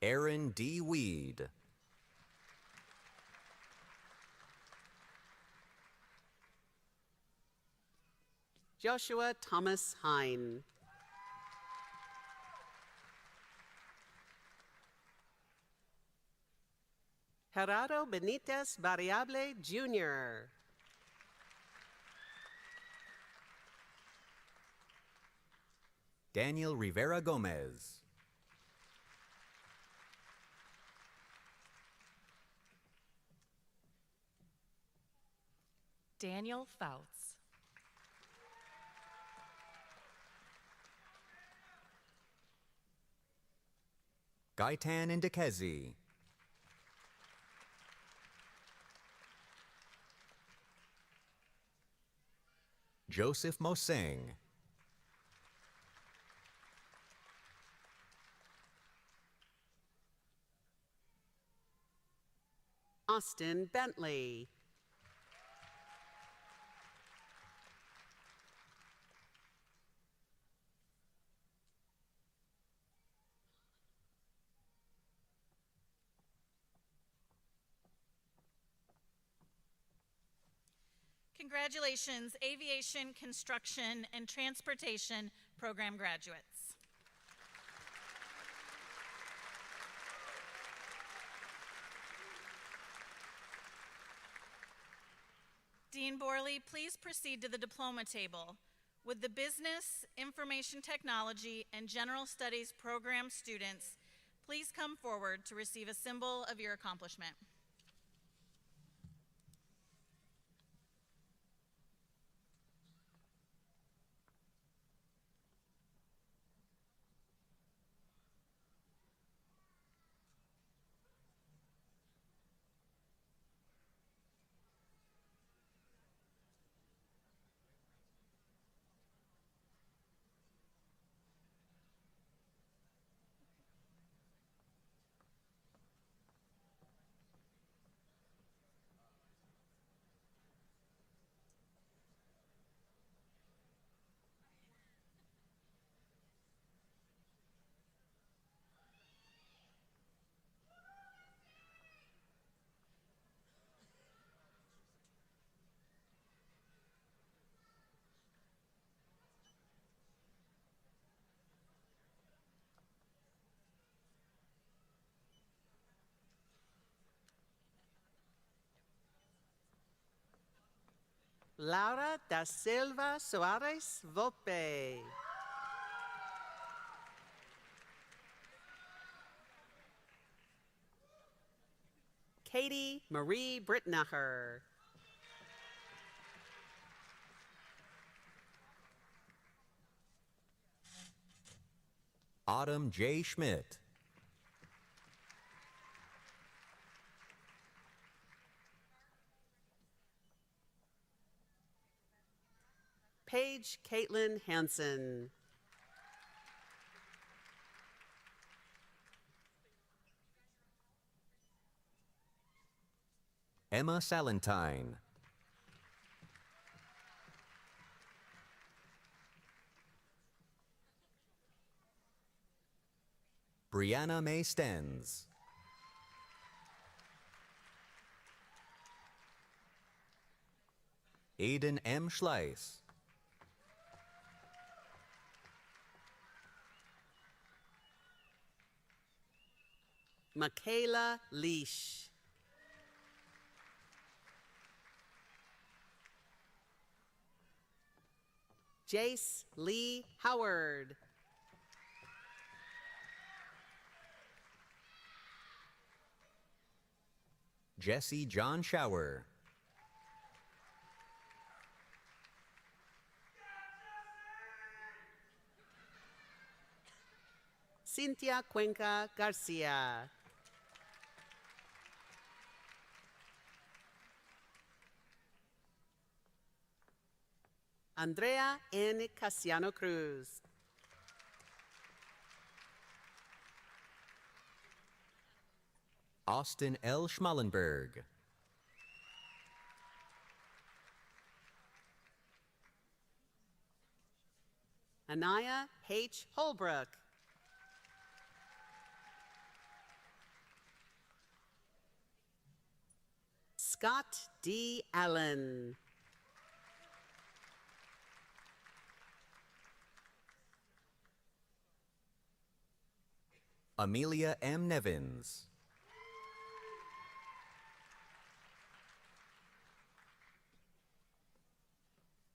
Aaron D. Weed. Joshua Thomas Hine. Gerardo Benitez Variable Jr. Daniel Rivera Gomez. Daniel Fouts. Gaitan Ndekezi. Joseph Moseng. Austin Bentley. Congratulations, Aviation, Construction, and Transportation program graduates. Dean Borley, please proceed to the diploma table. Would the Business, Information Technology, and General Studies program students please come forward to receive a symbol of your accomplishment. Laura da Silva Soares Volpe. Katie Marie Brittnacher. Autumn J. Schmidt. Paige Caitlin Hansen. Emma Salentine. Brianna May Stens. Aiden M. Schleiss. Michaela Leash. Jace Lee Howard. Jesse John Shower. Cynthia Cuenca Garcia. Andrea N. Casiano Cruz. Austin L. Schmallenberg. Anaya H. Holbrook. Scott D. Allen. Amelia M. Nevins.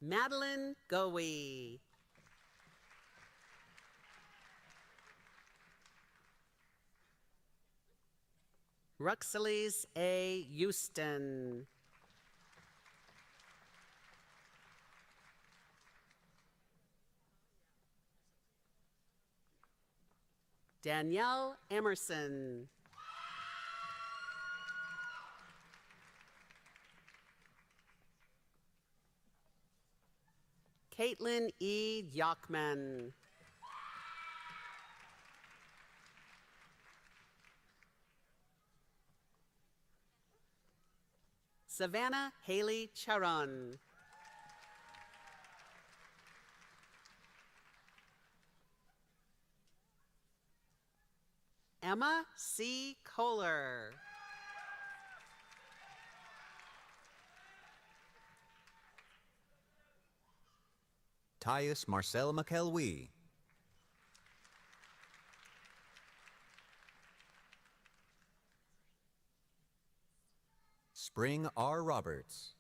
Madeline Goey. Ruxelise A. Houston. Danielle Emerson. Caitlin E. Yockman. Savannah Haley Charon. Emma C. Kohler. Tyus Marcel McElwee. Spring R. Roberts.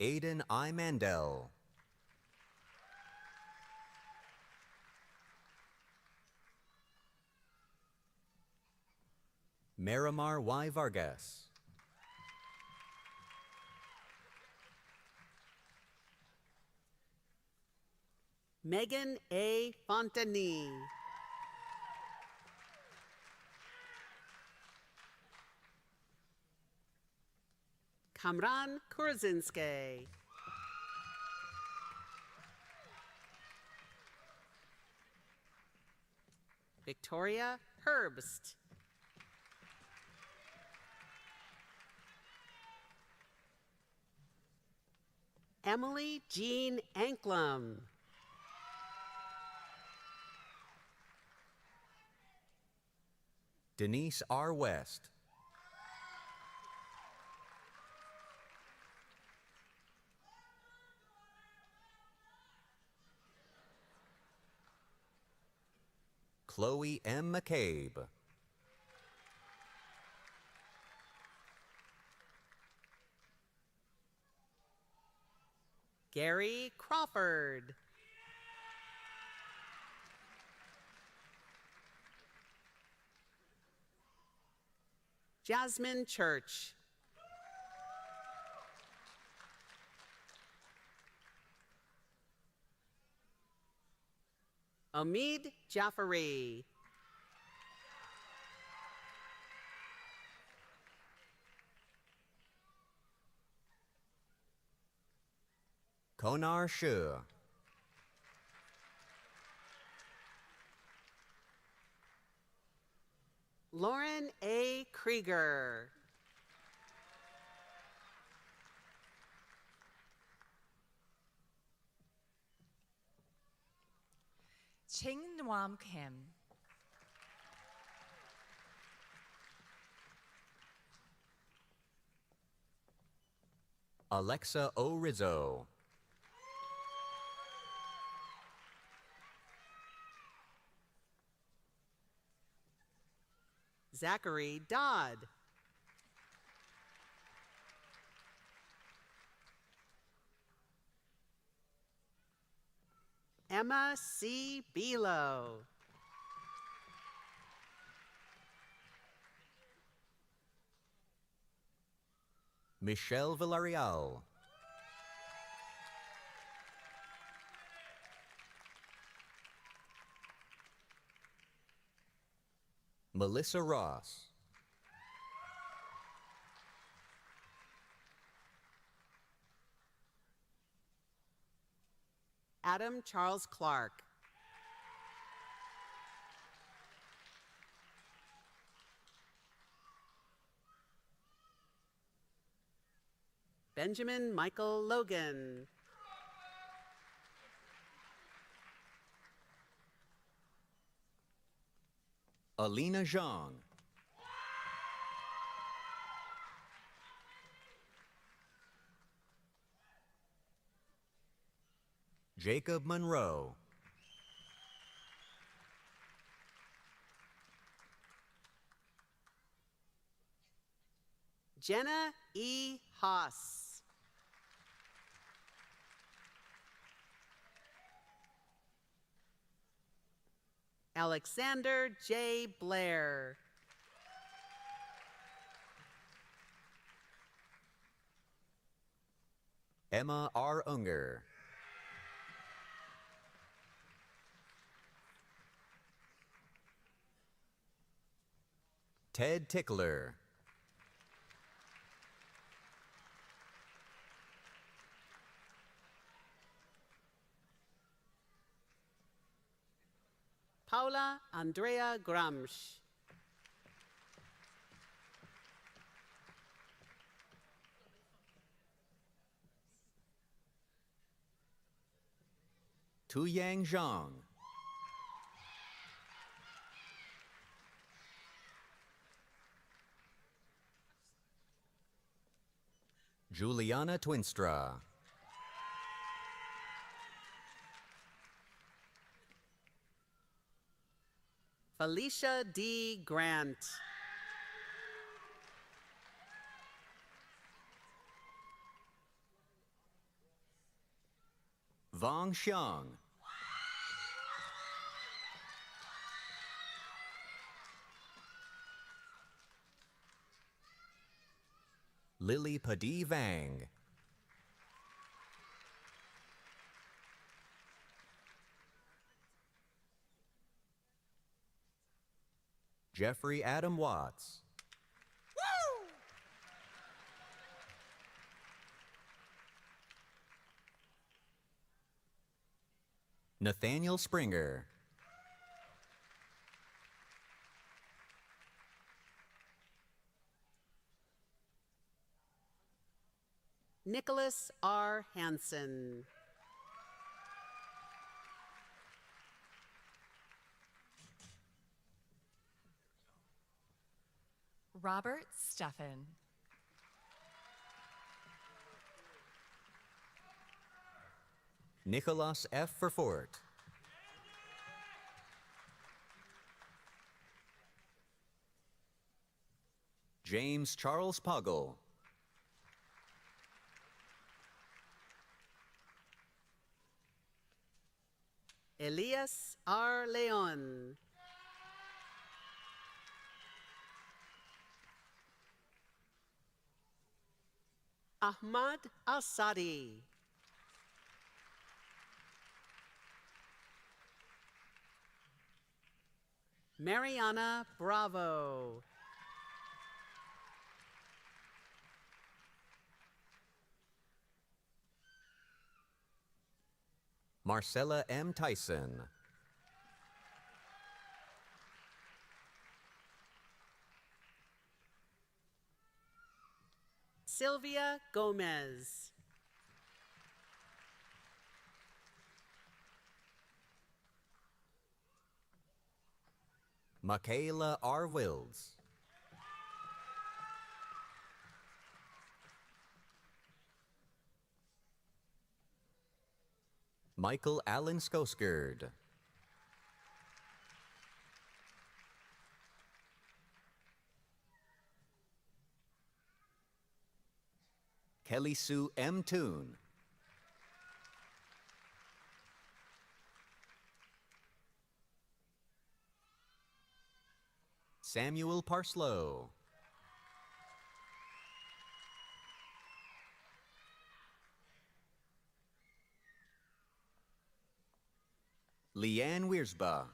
Aiden I. Mandel. Marimar Y. Vargas. Megan A. Fontany. Kamran Kurzinske. Victoria Herbst. Emily Jean Anklam. Denise R. West. Chloe M. McCabe. Gary Crawford. Jasmine Church. Omid Jafari. Konar Shur. Lauren A. Krieger. Ching Nwam Kim. Alexa O. Rizzo. Zachary Dodd. Emma C. Belo. Michelle Villarreal. Melissa Ross. Adam Charles Clark. Benjamin Michael Logan. Alina Zhang. Jacob Monroe. Jenna E. Haas. Alexander J. Blair. Emma R. Unger. Ted Tickler. Paula Andrea Gramsch. Tuyang Zhang. Juliana Twinstra. Felicia D. Grant. Vong Xiang. Lily Padi Vang. Jeffrey Adam Watts. Nathaniel Springer. Nicholas R. Hansen. Robert Steffen. Nicholas F. Verfort. James Charles Puggle. Elias R. Leon. Ahmad Asadi. Mariana Bravo. Marcella M. Tyson. Sylvia Gomez. Michaela R. Wills. Michael Allen Skosgard. Kelly Sue M. Toon. Samuel Parslow. Leanne Wiersba.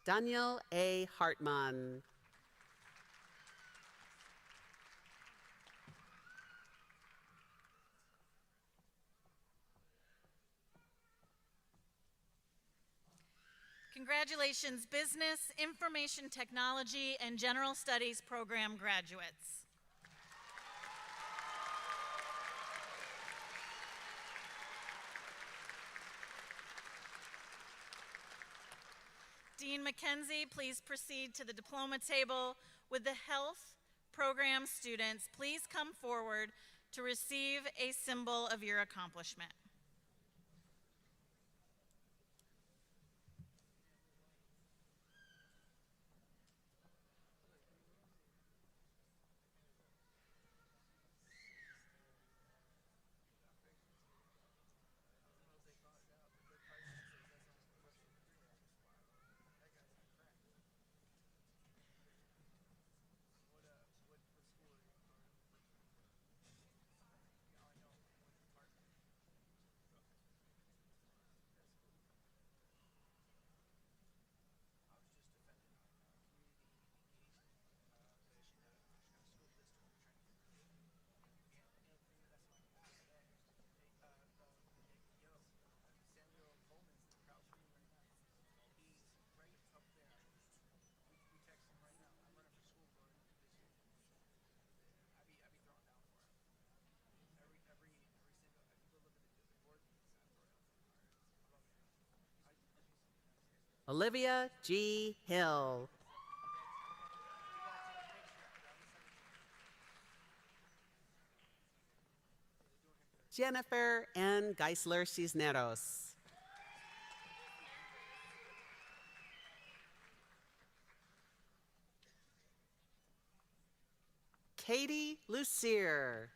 Daniel A. Hartman. Congratulations, Business, Information Technology, and General Studies program graduates. Dean McKenzie, please proceed to the diploma table. With the health program students, please come forward to receive a symbol of your accomplishment. Olivia G. Hill. Jennifer N. Geisler Cisneros. Katie Lucier.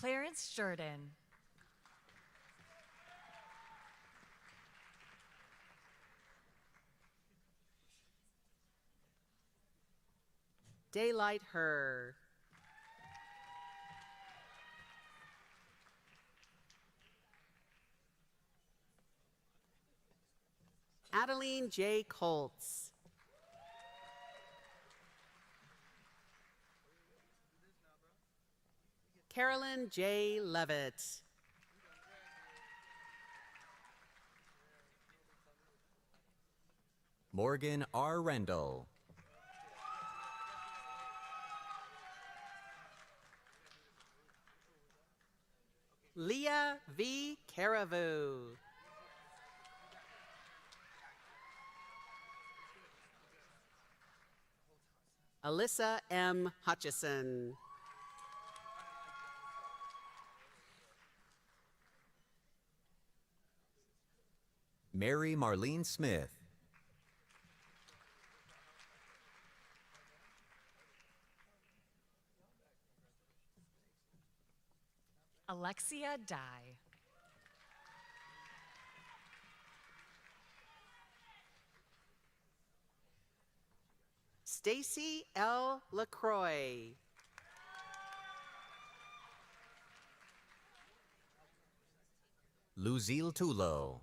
Clarence Jordan. Daylight Her. Adeline J. Colts. Carolyn J. Levitt. Morgan R. Rendell. Leah V. Caravu. Alyssa M. Hutchison. Mary Marlene Smith. Alexia Dye. Stacy L. LaCroix. Lucille Tulo.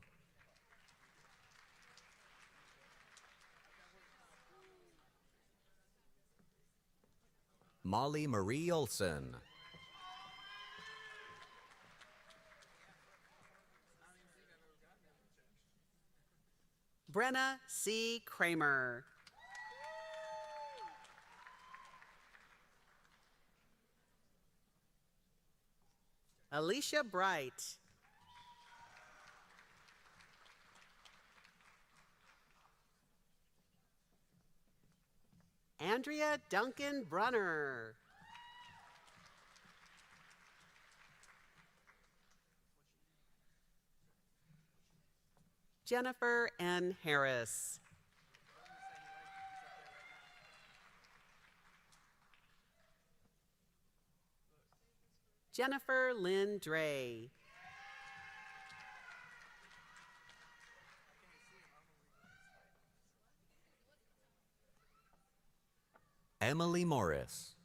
Molly Marie Olson. Brenna C. Kramer. Alicia Bright. Andrea Duncan Brunner. Jennifer N. Harris. Jennifer Lynn Dre. Emily Morris.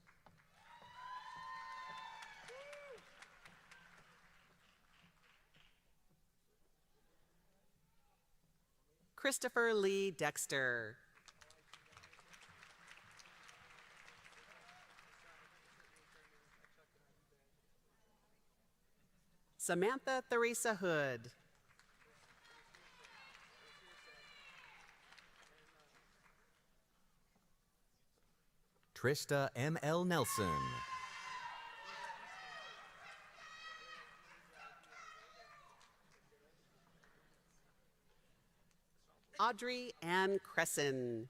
Christopher Lee Dexter. Samantha Theresa Hood. Trista M.L. Nelson. Audrey Ann Cresson.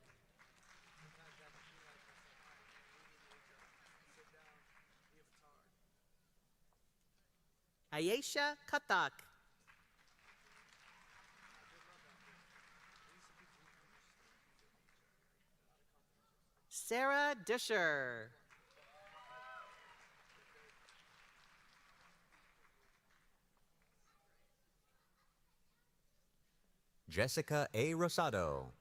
Ayesha Katak. Sarah Disher. Jessica A. Rosado.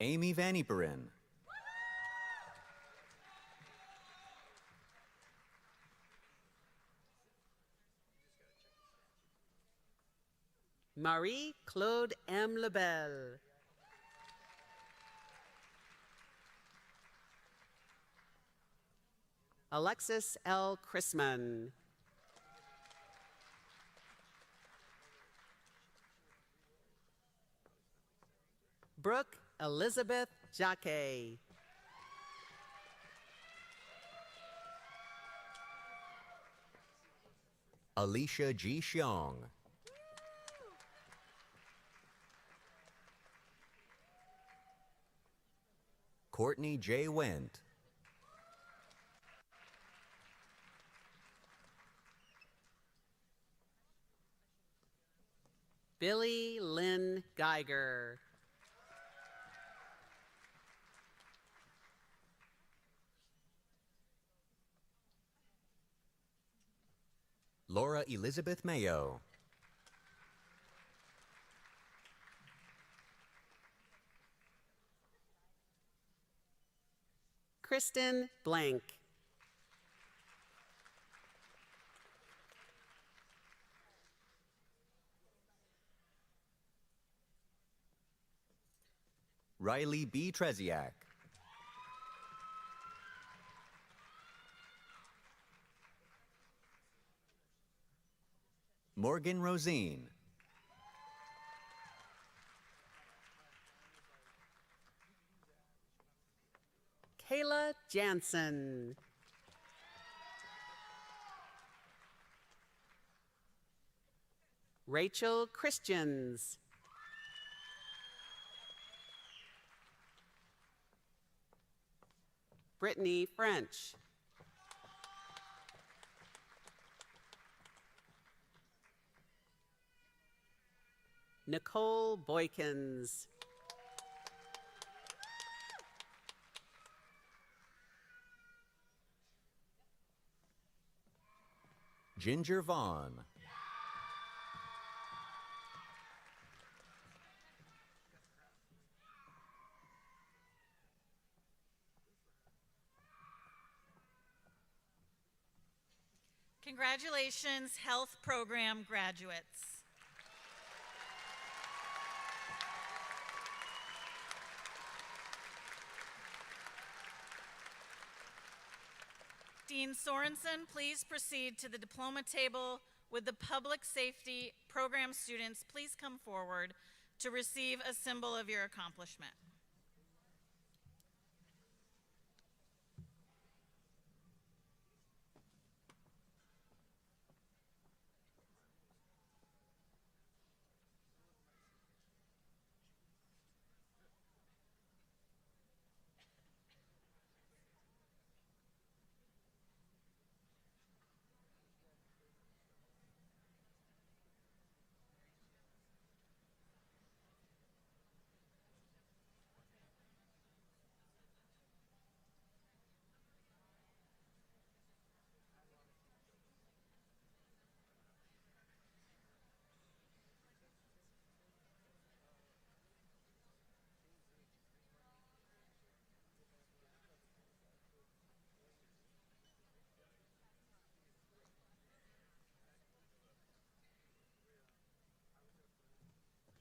Amy Van Eperen. Marie-Claude M. Lebel. Alexis L. Chrisman. Brooke Elizabeth Jacquet. Alicia G. Xiong. Courtney J. Wendt. Billy Lynn Geiger. Laura Elizabeth Mayo. Kristen Blank. Riley B. Treziak. Morgan Rosine. Kayla Jansen. Rachel Christians. Brittany French. Nicole Boykins. Ginger Vaughn. Congratulations, health program graduates. Dean Sorensen, please proceed to the diploma table. With the public safety program students, please come forward to receive a symbol of your accomplishment.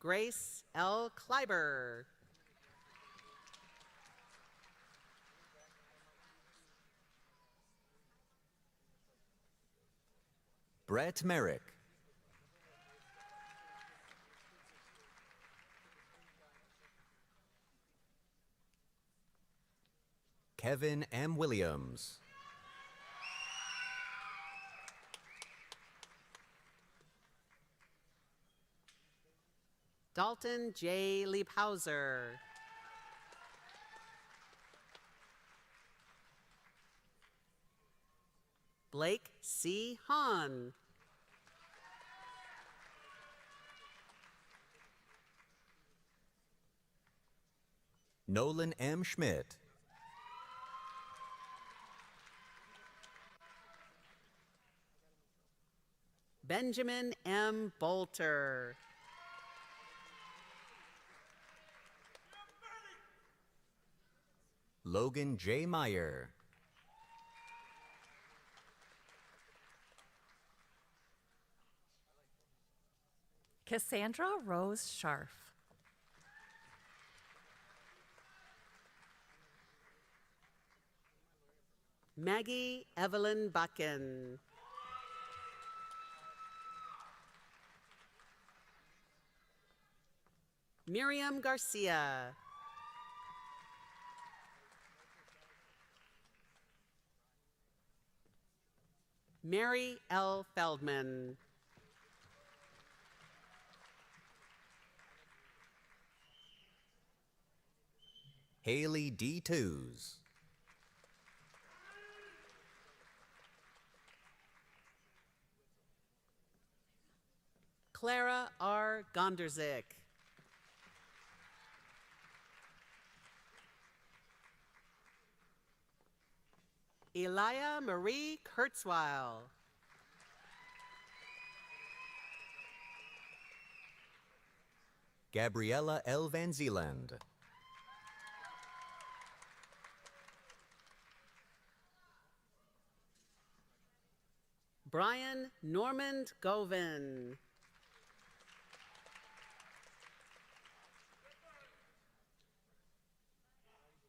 Grace L. Kleiber. Brett Merrick. Kevin M. Williams. Dalton J. Liebhauser. Blake C. Hahn. Nolan M. Schmidt. Benjamin M. Bolter. Logan J. Meyer. Cassandra Rose Scharf. Maggie Evelyn Buchan. Miriam Garcia. Mary L. Feldman. Haley D. Tews. Clara R. Gonderzik. Elia Marie Kurzweil. Gabriella L. Van Zeeland. Brian Normand Govin.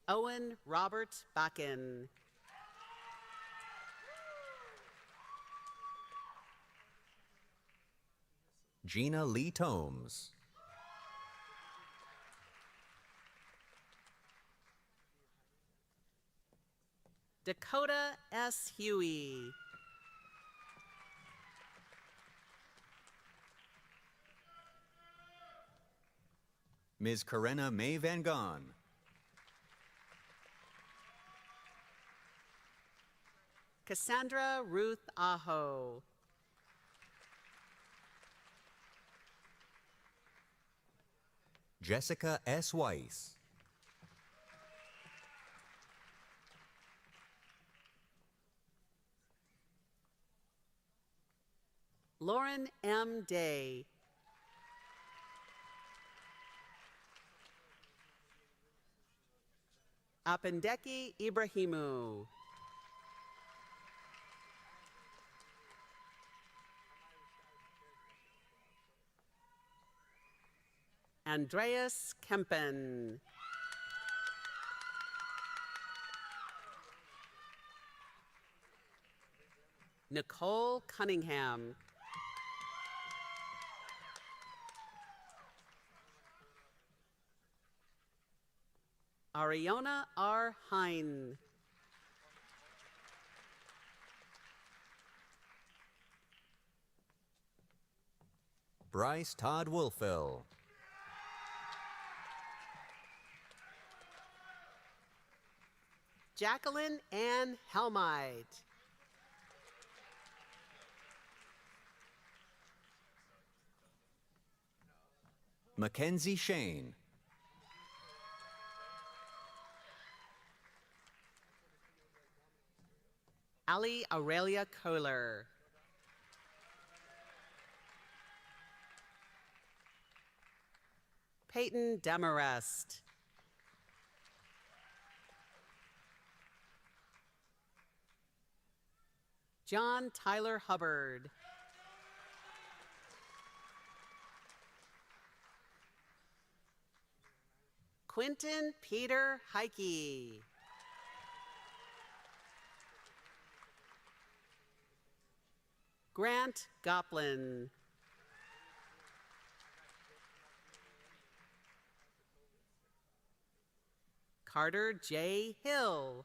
Owen Robert Bakken. Gina Lee Tomes. Dakota S. Huey. Ms. Corinna May Van Gon. Cassandra Ruth Aho. Jessica S. Weiss. Lauren M. Day. Apendeki Ibrahimu. Andreas Kempen. Nicole Cunningham. Ariana R. Hine. Bryce Todd Wolfell. Jacqueline Ann Helmide. Mackenzie Shane. Ali Aurelia Kohler. Peyton Demarest. John Tyler Hubbard. Quentin Peter Heike. Grant Goplin. Carter J. Hill.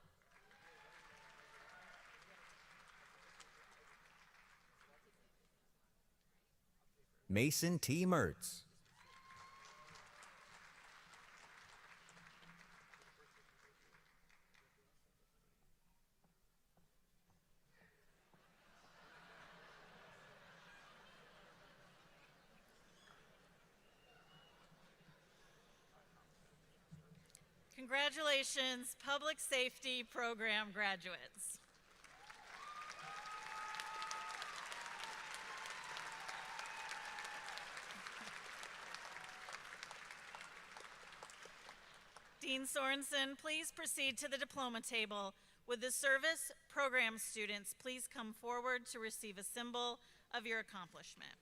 Mason T. Mertz. Congratulations, Public Safety Program graduates. Dean Sorensen, please proceed to the diploma table. Would the service program students please come forward to receive a symbol of your accomplishment?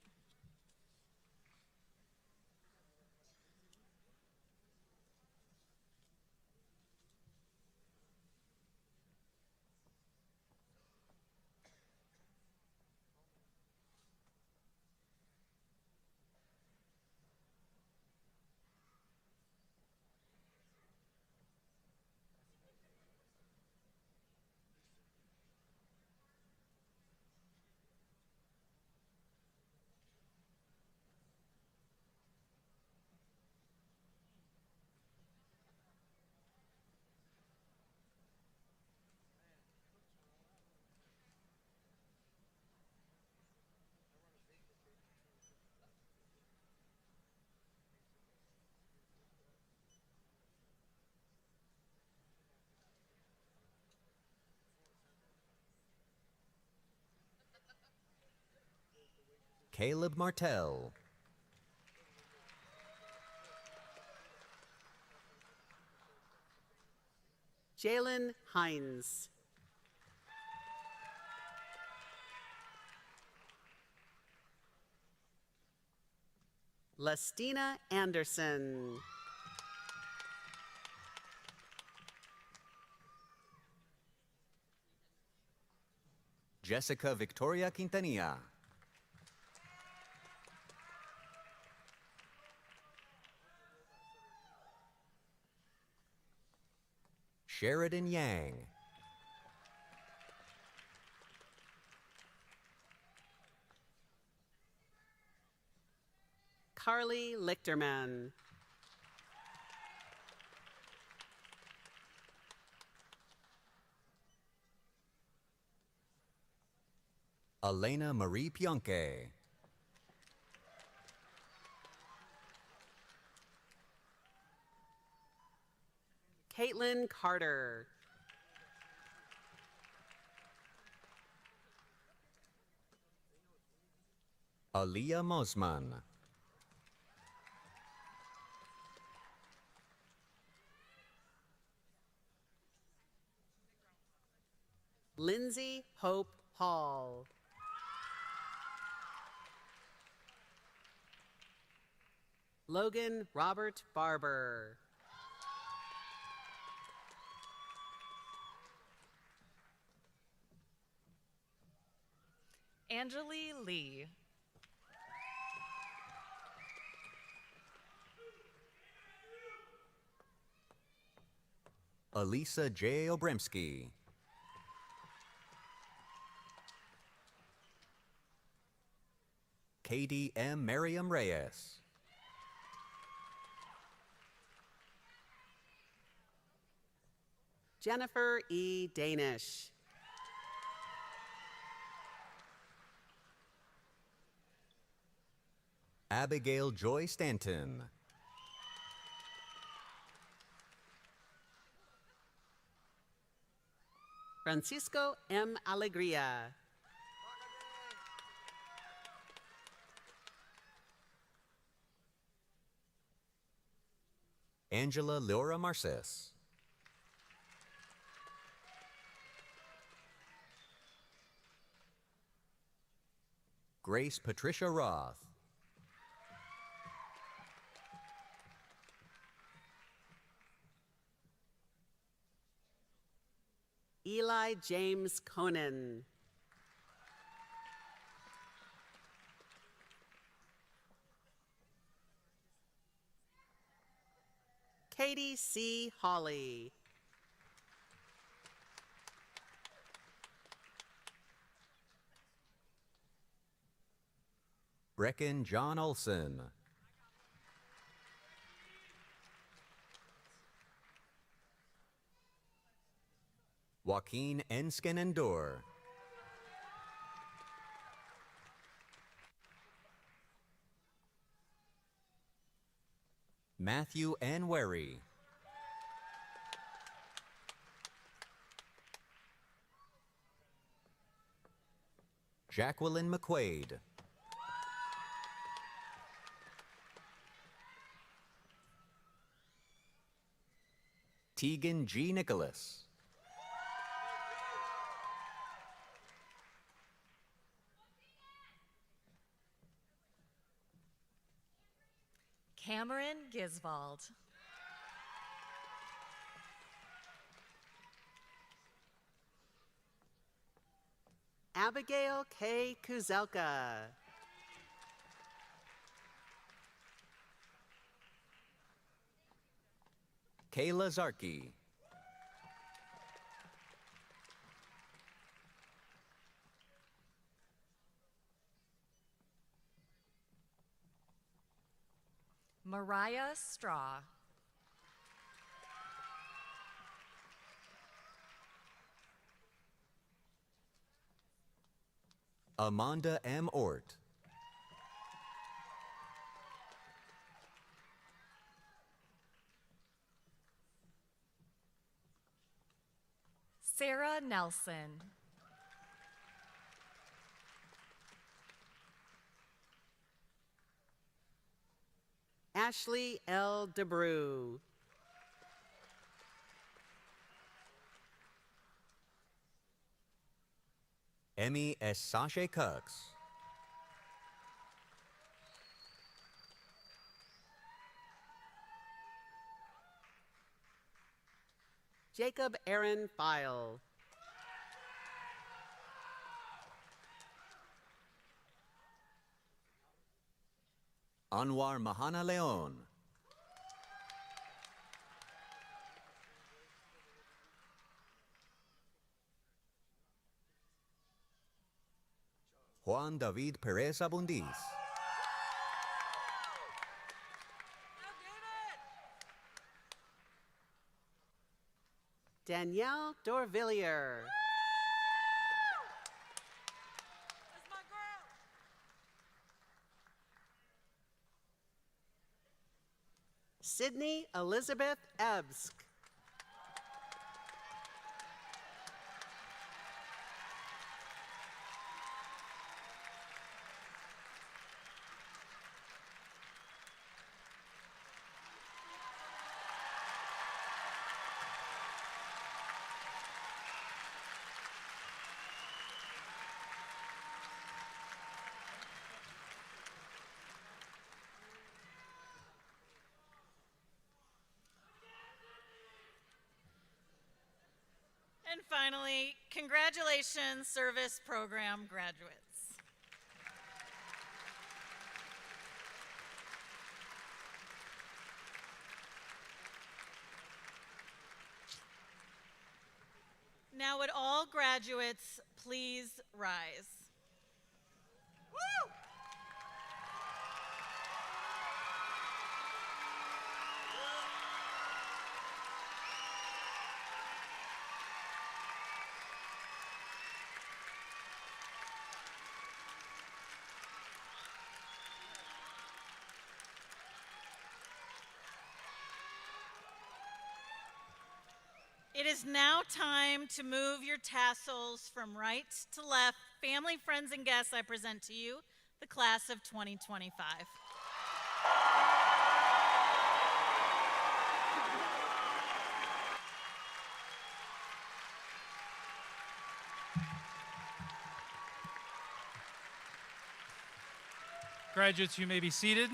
Caleb Martell. Jalen Hines. Lestina Anderson. Jessica Victoria Quintanilla. Sheridan Yang. Carly Lichterman. Elena Marie Pionke. Caitlin Carter. Aaliyah Mosman. Lindsay Hope Hall. Logan Robert Barber. Angeli Lee. Elisa J. Obremski. Katie M. Miriam Reyes. Jennifer E. Danish. Abigail Joy Stanton. Francisco M. Alegria. Angela Laura Marces. Grace Patricia Roth. Eli James Conan. Katie C. Hawley. Brecken John Olson. Joaquin Enskenendor. Matthew N. Wary. Jacqueline McQuaid. Tegan G. Nicholas. Cameron Gisvald. Abigail K. Kuzelka. Kayla Zarkey. Mariah Straw. Amanda M. Ort. Sarah Nelson. Ashley L. DeBrew. Emmy S. Sasha Cux. Jacob Aaron File. Anwar Mahana Leon. Juan David Perez Abundis. Danielle Dorvillier. Sydney Elizabeth Ebsk. And finally, congratulations, service program graduates. Now would all graduates please rise? Woo! It is now time to move your tassels from right to left. Family, friends, and guests, I present to you the class of 2025. Graduates, you may be seated.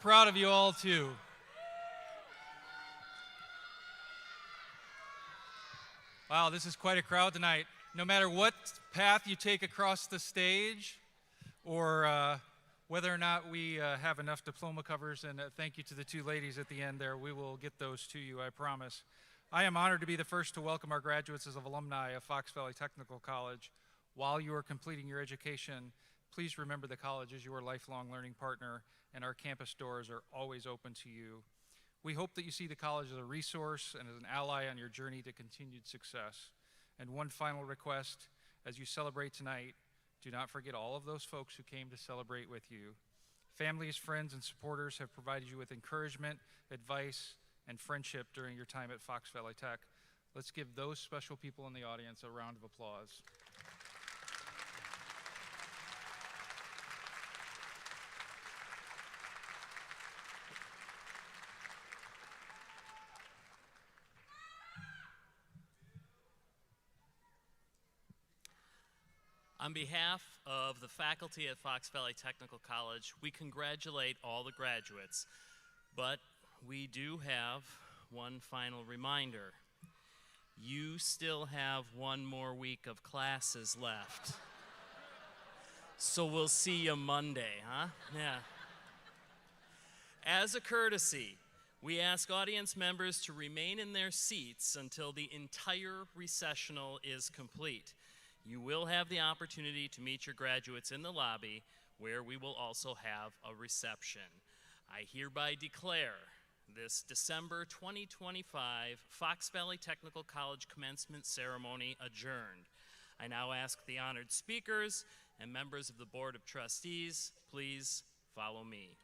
proud of you all, too. Wow, this is quite a crowd tonight. No matter what path you take across the stage, or whether or not we have enough diploma covers, and thank you to the two ladies at the end there, we will get those to you, I promise. I am honored to be the first to welcome our graduates as alumni of Fox Valley Technical College. While you are completing your education, please remember the college is your lifelong learning partner, and our campus doors are always open to you. We hope that you see the college as a resource and as an ally on your journey to continued success. And one final request, as you celebrate tonight, do not forget all of those folks who came to celebrate with you. Families, friends, and supporters have provided you with encouragement, advice, and friendship during your time at Fox Valley Tech. Let's give those special people in the audience a round of applause. On behalf of the faculty at Fox Valley Technical College, we congratulate all the graduates, but we do have one final reminder. You still have one more week of classes left. So we'll see you Monday, huh? Yeah. As a courtesy, we ask audience members to remain in their seats until the entire recessional is complete. You will have the opportunity to meet your graduates in the lobby, where we will also have a reception. I hereby declare this December 2025 Fox Valley Technical College commencement ceremony adjourned. I now ask the honored speakers and members of the Board of Trustees, please follow me.